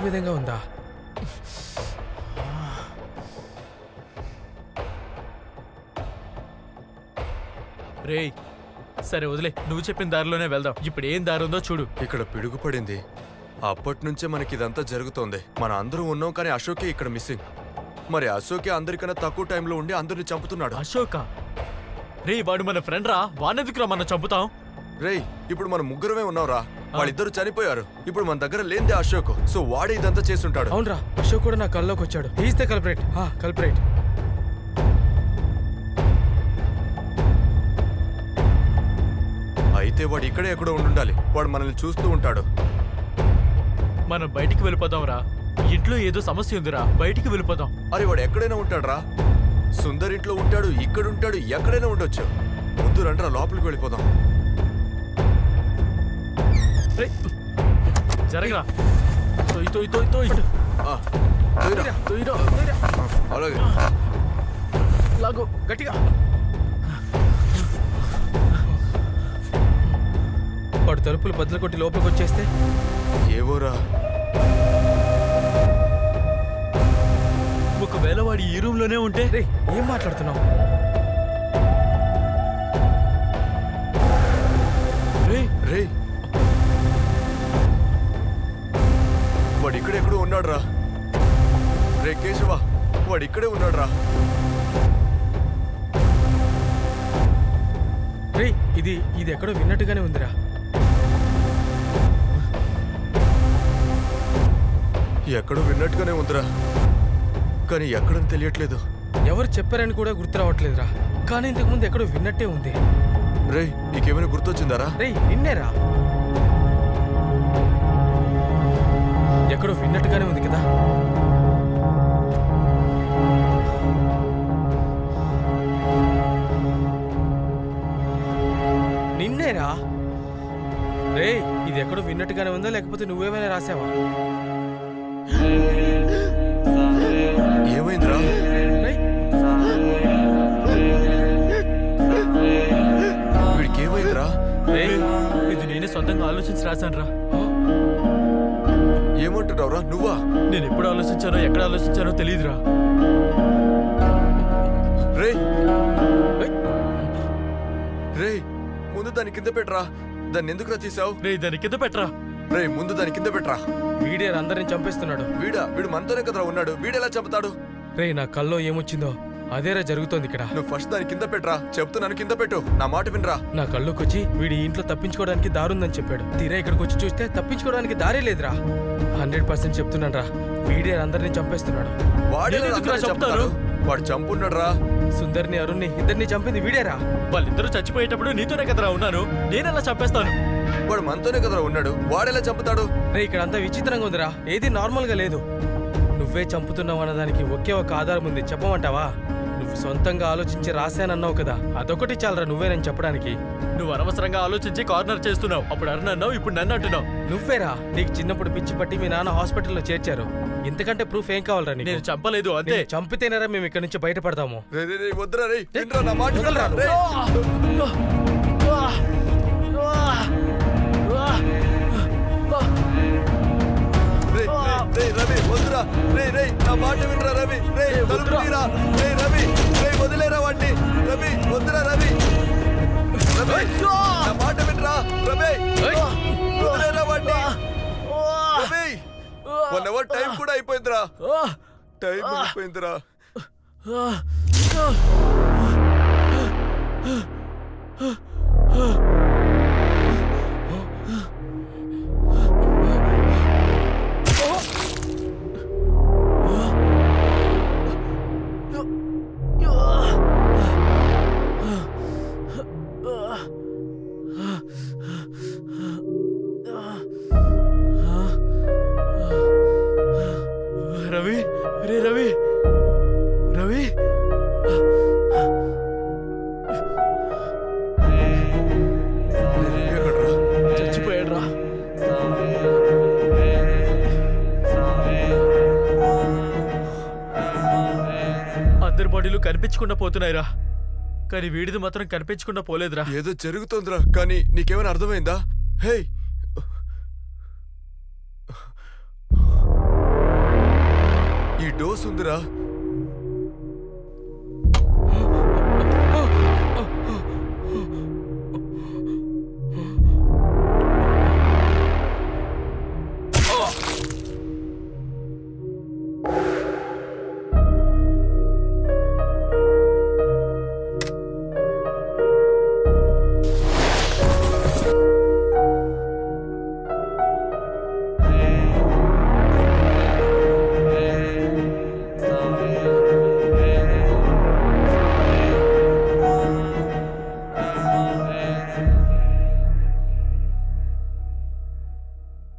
J: విధంగా ఉందా?
I: రేయ్ సరే వదిలే, నువ్వు చెప్పిన దారిలోనే వెళ్దాం. ఇప్పుడు ఏం దారి ఉందో చూడు.
M: ఇక్కడ పిడుగు పడింది. అప్పటి నుంచే మనకి ఇదంతా జరుగుతోంది. మన అందరూ ఉన్నాం కానీ అశోకే ఇక్కడ మిస్సింగ్. మరి అశోకే అందరికన్నా తక్కువ టైంలో ఉండి అందరిని చంపుతున్నాడు.
I: అశోక? రే వాడు మన ఫ్రెండ్ రా, వానెందుకురా మనం చంపుతాం?
M: రేయ్ ఇప్పుడు మనం ముగ్గురమే ఉన్నావురా, వాళ్ళిద్దరు చనిపోయారు. ఇప్పుడు మన దగ్గర లేనిదే అశోక్, సో వాడే ఇదంతా చేస్తుంటాడు.
J: అవునరా, అశోక్ కూడా నా కల్లోకి వచ్చాడు. He's the culprit. కల్ప్రేట్.
M: అయితే వాడు ఇక్కడే ఎక్కడో ఉండాలి. వాడు మనల్ని చూస్తూ ఉంటాడు.
I: మనం బయటికి వెళ్ళిపోదాం రా. ఇంట్లో ఏదో సమస్య ఉందిరా, బయటికి వెళ్ళిపోదాం.
M: అరే వాడు ఎక్కడైనా ఉంటాడు రా. సుందర్ ఇంట్లో ఉంటాడు, ఇక్కడ ఉంటాడు, ఎక్కడైనా ఉండొచ్చు. ముందు రండ్రా, లోపలికి వెళ్ళిపోదాం.
I: జరగరా. తోయ్ తోయ్ తోయ్ తోయ్.
M: అలాగే
J: లాగో గట్టిగా. వాడు తలుపులు బద్దలు కొట్టి లోపలికి వచ్చేస్తే?
M: ఏవోరా.
I: ఒకవేళ వాడు ఈ రూమ్ లోనే ఉంటే?
J: రే ఏం మాట్లాడుతున్నావు?
M: రే రే వాడు ఇక్కడెక్కడో ఉన్నాడు రా. రే కేశవ, వాడు ఇక్కడే ఉన్నాడు రా.
J: రే ఇది ఎక్కడో విన్నట్టుగానే ఉందిరా.
M: ఎక్కడో విన్నట్టుగానే ఉందిరా, కానీ ఎక్కడని తెలియట్లేదు.
J: ఎవరు చెప్పారని కూడా గుర్తు రావట్లేదురా, కానీ ఇంతకు ముందు ఎక్కడో విన్నట్టే ఉంది.
M: రే నీకేమైనా గుర్తొచ్చిందారా?
J: రే నిన్నేరా, ఎక్కడో విన్నట్టుగానే ఉంది కదా. ఇది ఎక్కడో విన్నట్టుగానే ఉందా లేకపోతే నువ్వేమైనా రాసావా?
M: ఏమైందిరా? వీడికి ఏమైందిరా?
I: ఇది నేనే సొంతంగా ఆలోచించి రాశాను రా.
M: ఏమంటున్నావురా నువ్వా?
I: నేను ఎప్పుడు ఆలోచించానో ఎక్కడ ఆలోచించానో తెలియదురా.
M: రే రే ముందు దాని కింద పెట్టరా. దాన్ని ఎందుకురా తీసావు?
I: రే దాని కింద పెట్టరా.
M: రే ముందు దాని కింద పెట్టరా.
J: వీడే అందరిని చంపేస్తున్నాడు.
M: వీడు మనతోనే కదరా ఉన్నాడు. వీడెలా చంపుతాడు?
J: రే నా కల్లో ఏమొచ్చిందో అదేరా జరుగుతోంది ఇక్కడ.
M: నువ్వు ఫస్ట్ దాని కింద పెట్టరా. చెప్తున్నాను కింద పెట్టు. నా మాట వినరా.
J: నా కళ్ళొకొచ్చి వీడి ఇంట్లో తప్పించుకోవడానికి దారుందని చెప్పాడు. తీరా ఇక్కడికి వచ్చి చూస్తే తప్పించుకోవడానికి దారే లేదురా. 100% చెప్తున్నాను రా, వీడే అందరిని చంపేస్తున్నాడు.
M: వాడు చంపున్నాడు రా.
J: సుందర్ని అరుణ్ని ఇద్దరిని చంపింది వీడేరా.
I: వాళ్ళిద్దరూ చచ్చిపోయేటప్పుడు నీతోనే కదరా ఉన్నాను. నేనెలా చంపేస్తాను?
M: వాడు మనతోనే కదరా ఉన్నాడు. వాడెలా చంపుతాడు?
J: రే ఇక్కడ అంతా విచిత్రంగా ఉందిరా. ఏది నార్మల్ గా లేదు. నువ్వే చంపుతున్నావు అన్నదానికి ఒకే ఒక ఆధారం ఉంది. చెప్పమంటావా? నువ్వు సొంతంగా ఆలోచించి రాశానన్నావు కదా, అదొకటి చాలరా నువ్వేనని చెప్పడానికి.
I: నువ్వు అనవసరంగా ఆలోచించి కార్నర్ చేస్తున్నావు. అప్పుడు అరుణ్ అన్నావు, ఇప్పుడు నన్ను అంటున్నావు.
J: నువ్వేరా. నీకు చిన్నప్పుడు పిచ్చి పట్టి మీ నాన్న హాస్పిటల్లో చేర్చారు. ఇంతకంటే ప్రూఫ్ ఏం కావాలరా నీకు?
I: నేను చంపలేదు అంతే.
J: చంపితేనేరా మేము ఇక్కడ నుంచి బయటపడతాము.
M: వద్దురా రే. నా మాట వినరా. రవి వద్దురా. రే నా మాట వినరా రవి. వదిలేరా వాడిని. రవి వద్దురా. రవి నా మాట వినరా. రవి వదిలేరా వాడిని. రవి 1 hour టైం కూడా అయిపోయిందిరా. టైం అయిపోయిందిరా.
I: రవి రే రవి రవి చచ్చిపోయాడు రా. అందరి బాడీలు కనిపించకుండా పోతున్నాయిరా, కానీ వీడిది మాత్రం కనిపించకుండా పోలేదురా.
M: ఏదో జరుగుతోందిరా, కానీ నీకేమైనా అర్థమైందా? హే ఈ డోస్ ఉందిరా.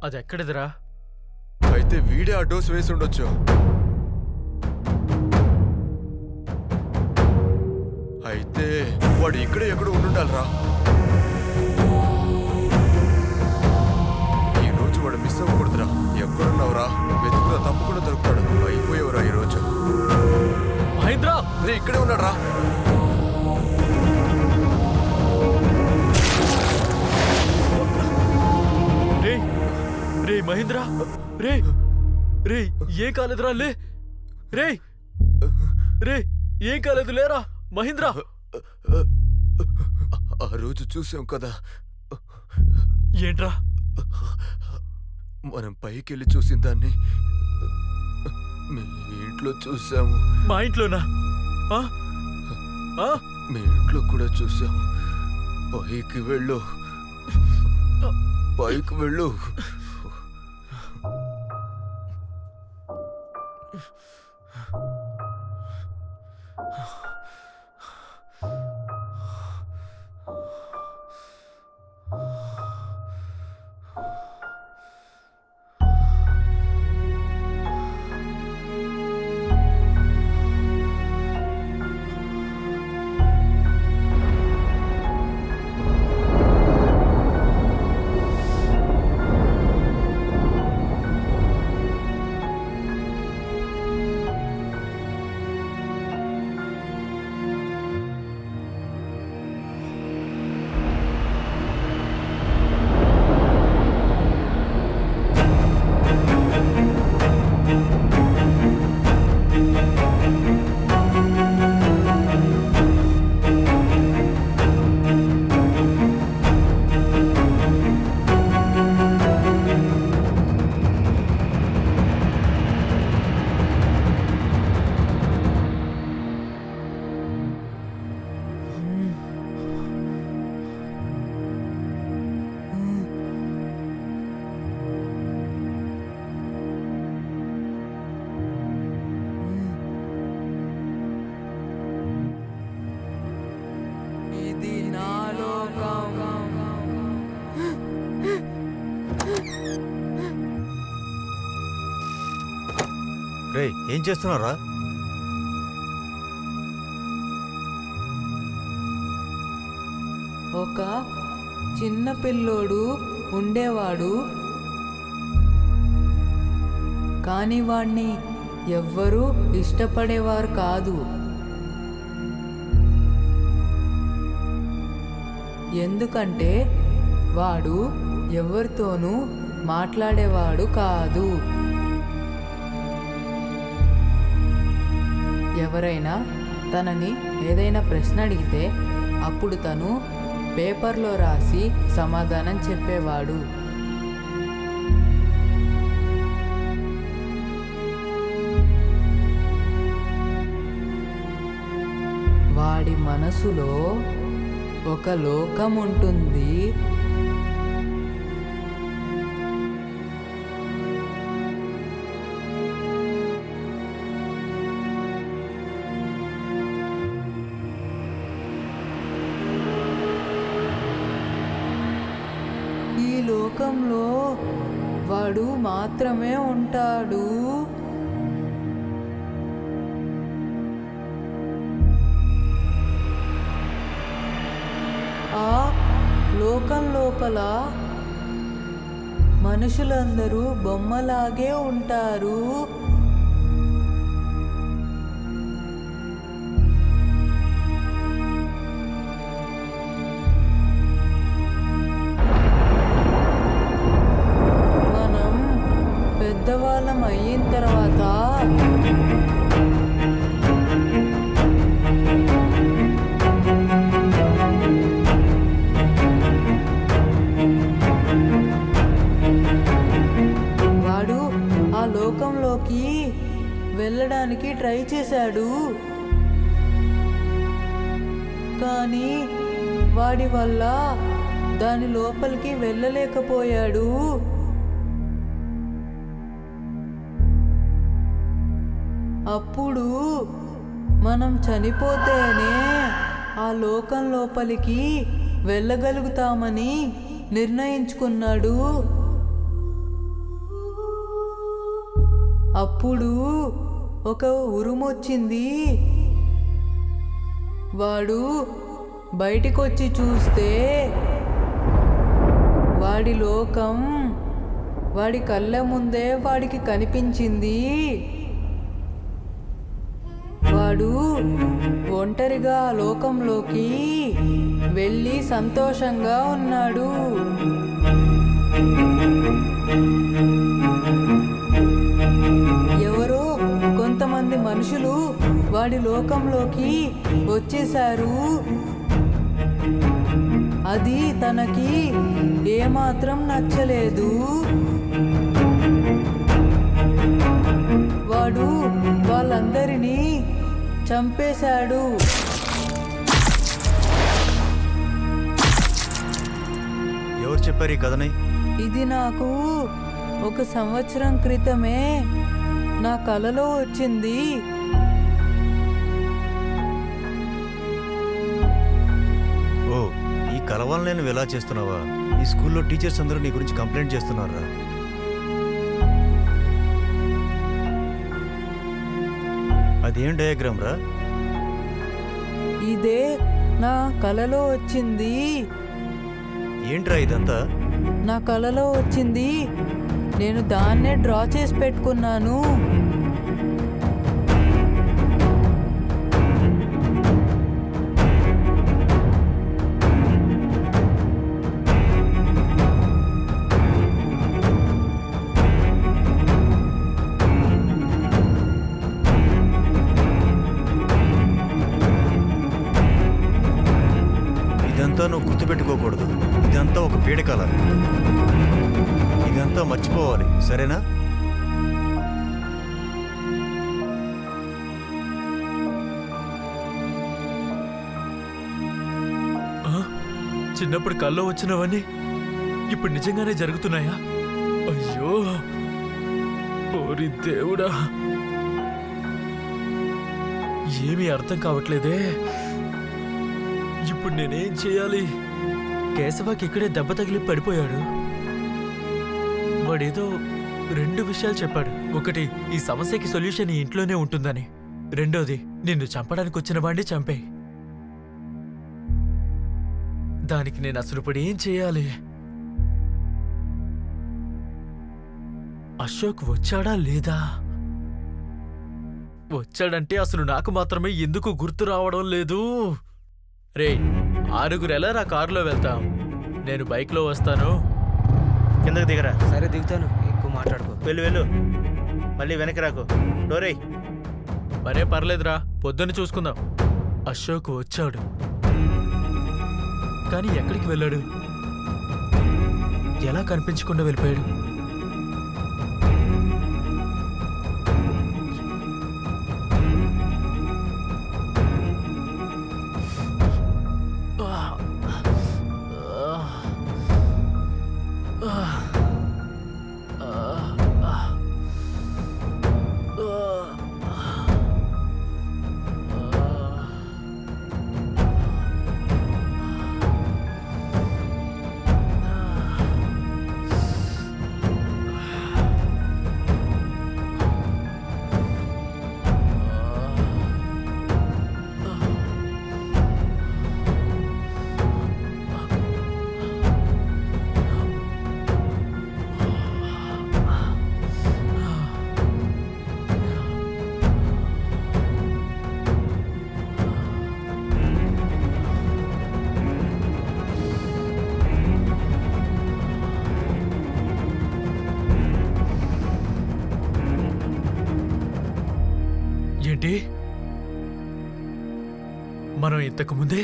I: అది ఎక్కడిదిరా?
M: అయితే వీడే ఆ డోస్ వేసి ఉండొచ్చు. అయితే వాడు ఇక్కడే ఎక్కడో ఉండాలిరా. ఈ రోజు వాడు మిస్ అవ్వకూడదురా. ఎక్కడున్నావురా? వెతుకురా, తప్పకుండా దొరుకుతాడు. అయిపోయావురా ఈ రోజు.
I: మహేంద్ర
M: ఇక్కడే ఉన్నాడు రా.
I: రే మహేంద్ర రే రే ఏం కాలేదురా. లే రే రే ఏం కాలేదు లేరా మహేంద్ర.
M: ఆ రోజు చూసాం కదా.
I: ఏంట్రా?
M: మనం పైకి వెళ్ళి చూసిన దాన్ని మీ ఇంట్లో చూసాము.
I: మా ఇంట్లోనా?
M: మీ ఇంట్లో కూడా చూసాము. పైకి వెళ్ళు, పైకి వెళ్ళు.
B: రేయ్ ఏం చేస్తున్నారా?
C: ఒక చిన్న పిల్లోడు ఉండేవాడు, కానీ వాణ్ణి ఎవ్వరూ ఇష్టపడేవారు కాదు. ఎందుకంటే వాడు ఎవరితోనూ మాట్లాడేవాడు కాదు. ఎవరైనా తనని ఏదైనా ప్రశ్న అడిగితే అప్పుడు తను పేపర్లో రాసి సమాధానం చెప్పేవాడు. వాడి మనసులో ఒక లోకం ఉంటుంది. ఈ లోకంలో వాడు మాత్రమే ఉంటాడు. ఆ లోకం లోపల మనుషులందరూ బొమ్మలాగే ఉంటారు. మనం పెద్దవాళ్ళం అయిన తర్వాత లోకంలోకి వెళ్ళడానికి ట్రై చేశాడు, కానీ వాడి వల్ల దాని లోపలికి వెళ్ళలేకపోయాడు. అప్పుడు మనం చనిపోతేనే ఆ లోకం లోపలికి వెళ్ళగలుగుతామని నిర్ణయించుకున్నాడు. అప్పుడు ఒక ఉరుమొచ్చింది. వాడు బయటికొచ్చి చూస్తే వాడి లోకం వాడి కళ్ళ ముందే వాడికి కనిపించింది. వాడు ఒంటరిగా ఆ లోకంలోకి వెళ్ళి సంతోషంగా ఉన్నాడు. ఎవరో కొంతమంది మనుషులు వాడి లోకంలోకి వచ్చేశారు. అది తనకి ఏమాత్రం నచ్చలేదు. వాడు వాళ్ళందరినీ చంపేశాడు.
B: ఎవరు చెప్పారు ఈ కథని?
C: ఇది నాకు 1 సంవత్సరం క్రితమే నా కలలో వచ్చింది.
B: ఓ, ఈ కల వల్ల నేను ఎలా చేస్తున్నావా? ఈ స్కూల్లో టీచర్స్ అందరూ నీ గురించి కంప్లైంట్ చేస్తున్నారా? అదేం డయాగ్రామ్ రా?
C: ఇదే నా కలలో వచ్చింది.
B: ఏంట్రా ఇదంతా?
C: నా కలలో వచ్చింది. నేను దాన్నే డ్రా చేసి పెట్టుకున్నాను.
B: ఇదంతా నువ్వు గుర్తుపెట్టుకోకూడదు. ఇదంతా ఒక పీడకల. ఇదంతా మర్చిపోవాలి, సరేనా?
I: చిన్నప్పుడు కల్లో వచ్చినవన్నీ ఇప్పుడు నిజంగానే జరుగుతున్నాయా? అయ్యో, ఓరి దేవుడా, ఏమీ అర్థం కావట్లేదే. ఇప్పుడు నేనేం చేయాలి? కేశవకి ఇక్కడే దెబ్బ తగిలి పడిపోయాడు. వాడేదో 2 విషయాలు చెప్పాడు. ఒకటి, ఈ సమస్యకి సొల్యూషన్ ఈ ఇంట్లోనే ఉంటుందని. రెండోది, నిన్ను చంపడానికి వచ్చిన వాడిని చంపేయ్. దానికి నేను అసలు ఇప్పుడు ఏం చేయాలి? అశోక్ వచ్చాడా లేదా? వచ్చాడంటే అసలు నాకు మాత్రమే ఎందుకు గుర్తు రావడం లేదు? రే, 6 ఎలా నా కారులో వెళ్తాం? నేను బైక్లో వస్తాను.
F: కిందకి దిగరా.
D: సరే దిగుతాను, ఎక్కువ మాట్లాడుకో.
F: వెళ్ళు మళ్ళీ వెనక్కి రాకు. డోరే.
I: మరే పర్లేదురా, పొద్దున్న చూసుకుందాం. అశోక్ వచ్చాడు, కానీ ఎక్కడికి వెళ్ళాడు? ఎలా కనిపించకుండా వెళ్ళిపోయాడు? ఏంటి, మనం ఇంతకు ముందే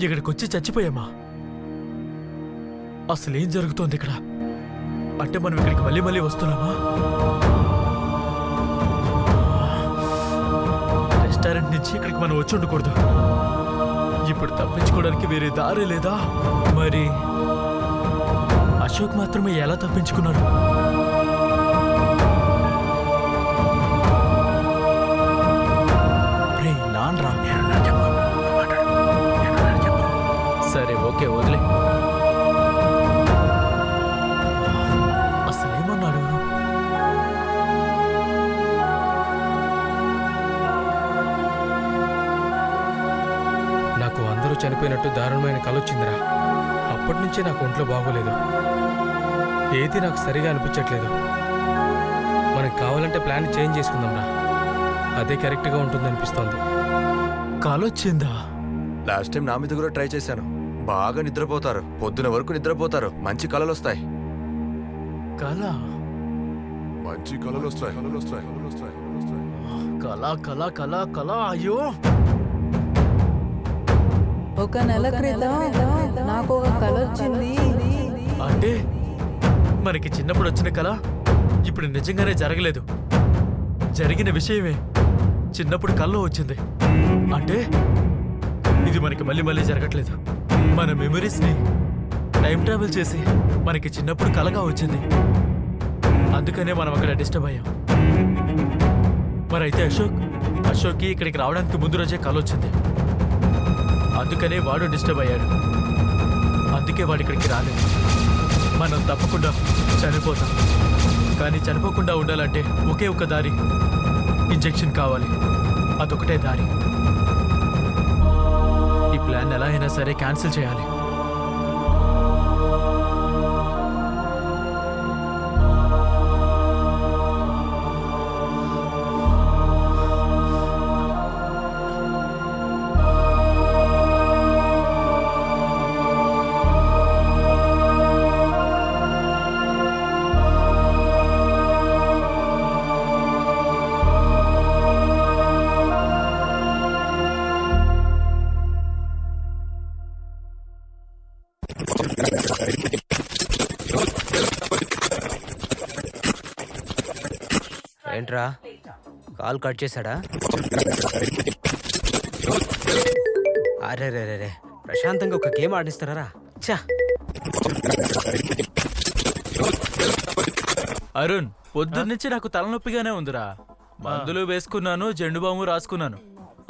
I: ఇక్కడికొచ్చి చచ్చిపోయామా? అసలేం జరుగుతోంది ఇక్కడ? అంటే మనం ఇక్కడికి మళ్ళీ మళ్ళీ వస్తున్నామా? రెస్టారెంట్ నుంచి ఇక్కడికి మనం వచ్చి ఉండకూడదు. ఇప్పుడు తప్పించుకోవడానికి వేరే దారి లేదా? మరి అశోక్ మాత్రమే ఎలా తప్పించుకున్నాడు? సరే ఓకే, వదిలే. అసలేమన్నాడు?
J: నాకు అందరూ చనిపోయినట్టు దారుణమైన కల వచ్చిందిరా. అప్పటి నుంచే నాకు ఒంట్లో బాగోలేదు. ఏది నాకు సరిగా అనిపించట్లేదు. మనకు కావాలంటే ప్లాన్ చేంజ్ చేసుకుందాంరా. అదే కరెక్ట్గా ఉంటుందనిపిస్తోంది.
I: కాలొచ్చిందా?
M: లాస్ట్ టైం నా మీద కూడా ట్రై చేశాను. బాగా నిద్రపోతారు, పొద్దున వరకు నిద్రపోతారు, మంచి కళలు వస్తాయి.
I: కళ?
M: మంచి కళలు వస్తాయి.
I: కళ కళ కళ కళ. అయ్యో,
C: ఒక నెల క్రితం నాకు ఒక కల వచ్చింది.
I: అంటే మనకి చిన్నప్పుడు వచ్చిన కళ ఇప్పుడు నిజంగానే జరగలేదు. జరిగిన విషయమే చిన్నప్పుడు కల్లో వచ్చింది. అంటే ఇది మనకి మళ్ళీ మళ్ళీ జరగట్లేదు. మన మెమరీస్ని టైం ట్రావెల్ చేసి మనకి చిన్నప్పుడు కలగా వచ్చింది. అందుకనే మనం అక్కడ డిస్టర్బ్ అయ్యాం. మరైతే అశోక్కి ఇక్కడికి రావడానికి ముందు రోజే కల వచ్చింది. అందుకనే వాడు డిస్టర్బ్ అయ్యాడు. అందుకే వాడు ఇక్కడికి రాలేదు. మనం తప్పకుండా చనిపోతాం. కానీ చనిపోకుండా ఉండాలంటే ఒకే ఒక్క దారి, ఇంజెక్షన్ కావాలి. అదొకటే దారి. ఈ ప్లాన్ ఎలా అయినా సరే క్యాన్సిల్ చేయాలి.
D: ఏంట్రా, కాల్ కట్ చేశాడా? అరే రే రే, ప్రశాంతంగా ఒక గేమ్ ఆడిస్తారా? చా.
I: అరుణ్, పొద్దున్నుంచి నాకు తలనొప్పిగానే ఉందిరా. మందులు వేసుకున్నాను, జెండు బాము రాసుకున్నాను,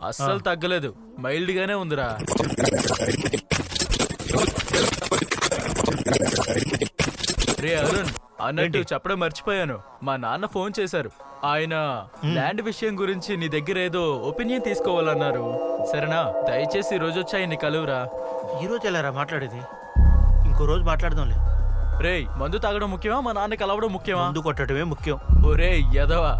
I: అస్సలు తగ్గలేదు. మైల్డ్ గానే ఉందిరా. రే అరుణ్, అన్నట్టు చెప్పడం మర్చిపోయాను. మా నాన్న ఫోన్ చేశారు. ఆయన ల్యాండ్ విషయం గురించి నీ దగ్గర ఏదో ఒపీనియన్ తీసుకోవాలన్నారు. సరేనా, దయచేసి ఈ రోజు వచ్చి ఆయన్ని కలువురా.
F: ఈ రోజు ఎలారా మాట్లాడేది? ఇంకో రోజు మాట్లాడదాంలే.
I: రేయ్, మందు తాగడం ముఖ్యమా మా నాన్న కలవడం ముఖ్యమా?
F: మందు కొట్టడమే ముఖ్యం.
I: ఒరే ఎదవా.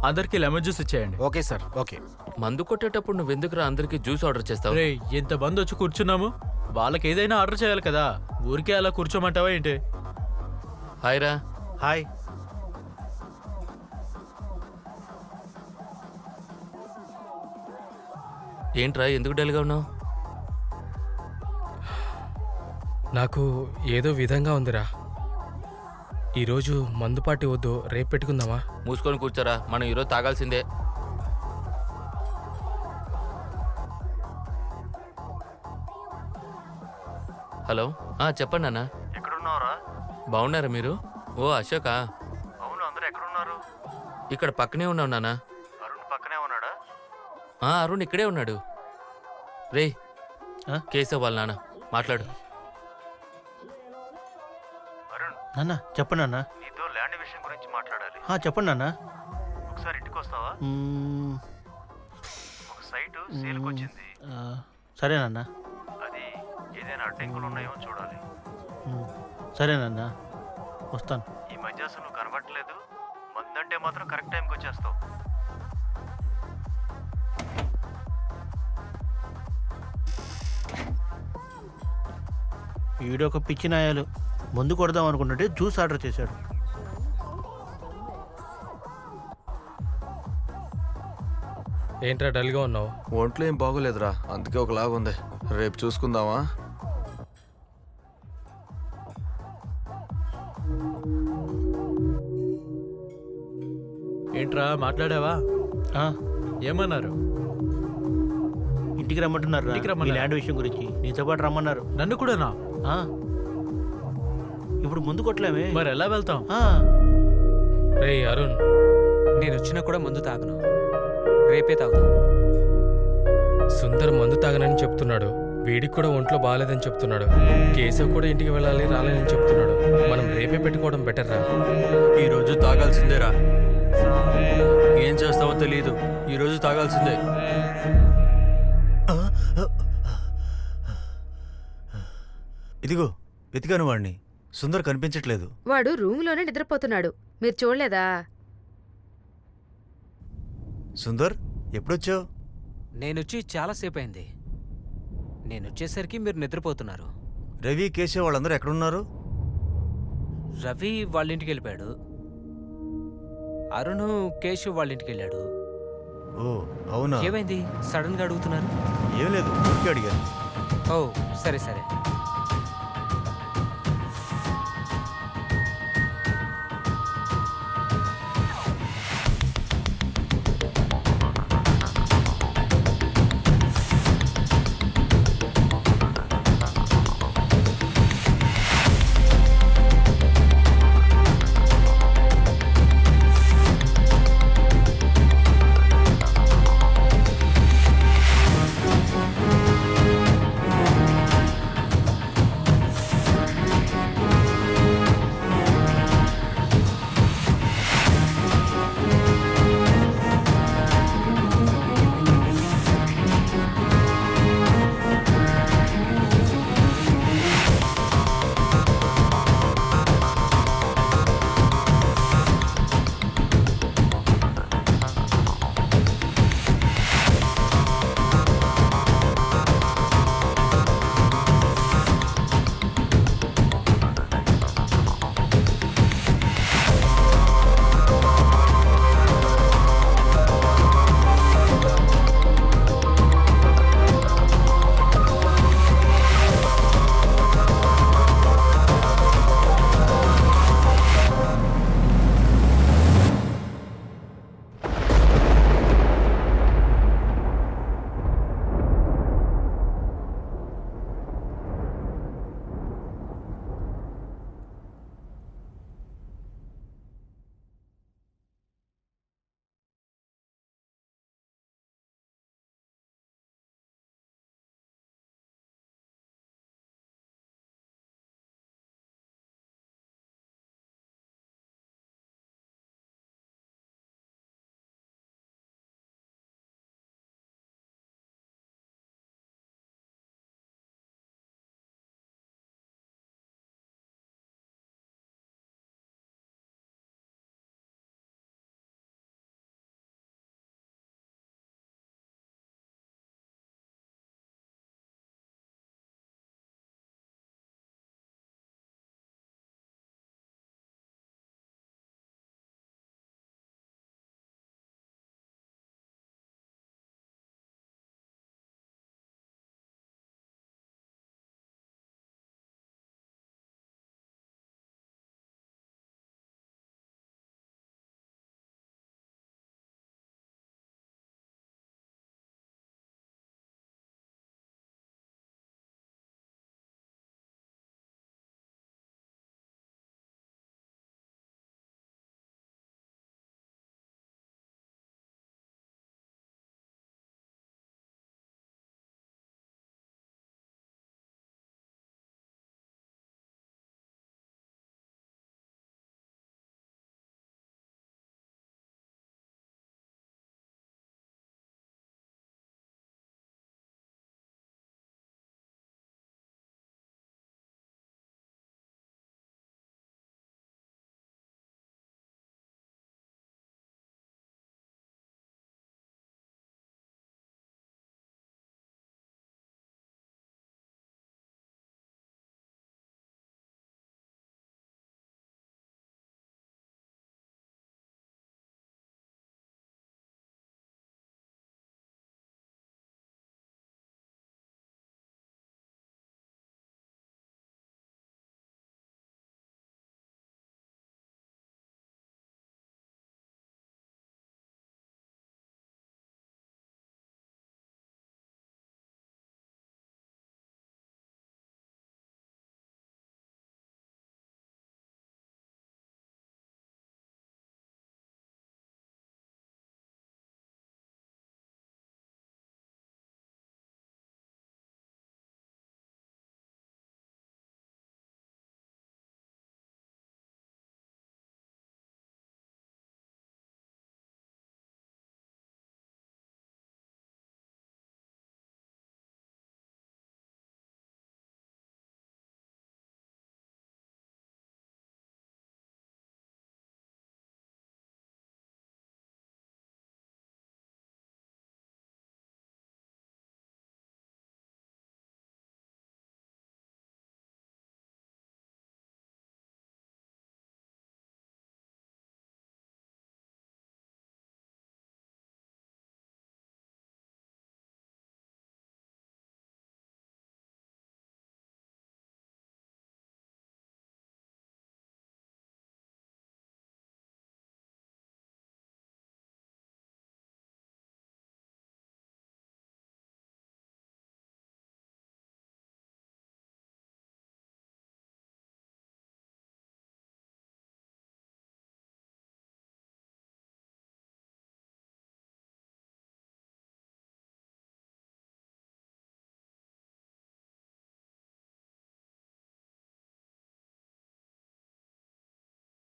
I: అందరికి లెమన్ జ్యూస్ ఇచ్చేయండి.
J: Okay sir. ఓకే.
L: మందు కొట్టేటప్పుడు నువ్వెందుకురా అందరికి జ్యూస్ ఆర్డర్ చేస్తావు?
I: రే, ఎంత మంది వచ్చి కూర్చున్నాము, వాళ్ళకి ఏదైనా ఆర్డర్ చేయాలి కదా. ఊరికే అలా కూర్చోమంటావా ఏంటి?
L: హాయ్ రా.
F: హాయ్.
L: ఏంట్రా ఎందుకు డల్గా ఉన్నావు?
J: నాకు ఏదో విధంగా ఉందిరా. ఈరోజు మందు పార్టీ వద్దు, రేపు పెట్టుకుందామా?
L: మూసుకొని కూర్చోరా, మనం ఈరోజు తాగాల్సిందే. హలో, చెప్పండి అన్న.
B: ఎక్కడున్నావురా?
L: బాగున్నారా మీరు? ఓ అశోకా?
B: అవును, అందరూ ఎక్కడున్నారు?
L: ఇక్కడ పక్కనే ఉన్నావు నాన్న.
B: అరుణ్ పక్కనే ఉన్నాడా?
L: అరుణ్ ఇక్కడే ఉన్నాడు. రే, కేశవ్ వాళ్ళ నాన్న మాట్లాడు.
F: నాన్న చెప్పండి అన్న.
B: నీతో ల్యాండ్ విషయం గురించి మాట్లాడాలి.
F: చెప్పండి అన్న.
B: ఒకసారి ఇంటికి వస్తావా? ఒక సైట్ సేల్కి వచ్చింది.
F: సరేనన్నా.
B: అది ఏదైనా అడ్డంకులు ఉన్నాయో చూడాలి.
F: సరేనన్నా, వస్తాను.
B: ఈ మధ్య అసలు నువ్వు కనబట్టలేదు. మందంటే మాత్రం కరెక్ట్ టైంకి వచ్చేస్తావు.
F: వీడొక పిచ్చి నాయాలు. ముందు కొడదాం అనుకుంటుంటే జ్యూస్ ఆర్డర్ చేశాడు.
J: ఏంట్రా డల్గా ఉన్నావు?
M: ఒంట్లో ఏం బాగోలేదురా, అందుకే ఒకలాగా ఉంది. రేపు చూసుకుందామా?
I: ఏంట్రా మాట్లాడావా? ఏమన్నారు?
F: ఇంటికి రమ్మంటున్నారు. ల్యాండ్ విషయం గురించి నీతో పాటు రమ్మన్నారు.
I: నన్ను కూడానా?
F: ఇప్పుడు ముందు కొట్టలేమే,
I: మరి ఎలా వెళ్తాం?
J: రే అరుణ్,
D: నేను వచ్చినా కూడా మందు తాగను, రేపే తాగుతాం.
J: సుందర్ మందు తాగనని చెప్తున్నాడు. వీడికి కూడా ఒంట్లో బాగాలేదని చెప్తున్నాడు. కేశవ్ కూడా ఇంటికి వెళ్ళాలి రాలేదని చెప్తున్నాడు. మనం రేపే పెట్టుకోవడం బెటర్ రా.
M: ఈరోజు తాగాల్సిందేరా. ఏం చేస్తావో తెలియదు, ఈరోజు తాగాల్సిందే.
B: ఇదిగో వెతికాను వాడిని, సుందర్ కనిపించట్లేదు.
A: వాడు రూమ్లోనే నిద్రపోతున్నాడు, మీరు చూడలేదా?
B: సుందర్ ఎప్పుడొచ్చావు?
D: నేనొచ్చి చాలాసేపు అయింది. నేనొచ్చేసరికి మీరు నిద్రపోతున్నారు.
B: రవి, కేశవ్ వాళ్ళందరూ ఎక్కడున్నారు?
D: రవి వాళ్ళ ఇంటికి వెళ్ళిపోయాడు. అరుణ్, కేశవ్ వాళ్ళ ఇంటికి వెళ్ళాడు.
B: ఓ అవునా?
D: ఏమైంది సడన్ గా అడుగుతున్నారు?
B: ఏం లేదు, అడిగాను.
D: ఓ సరే సరే.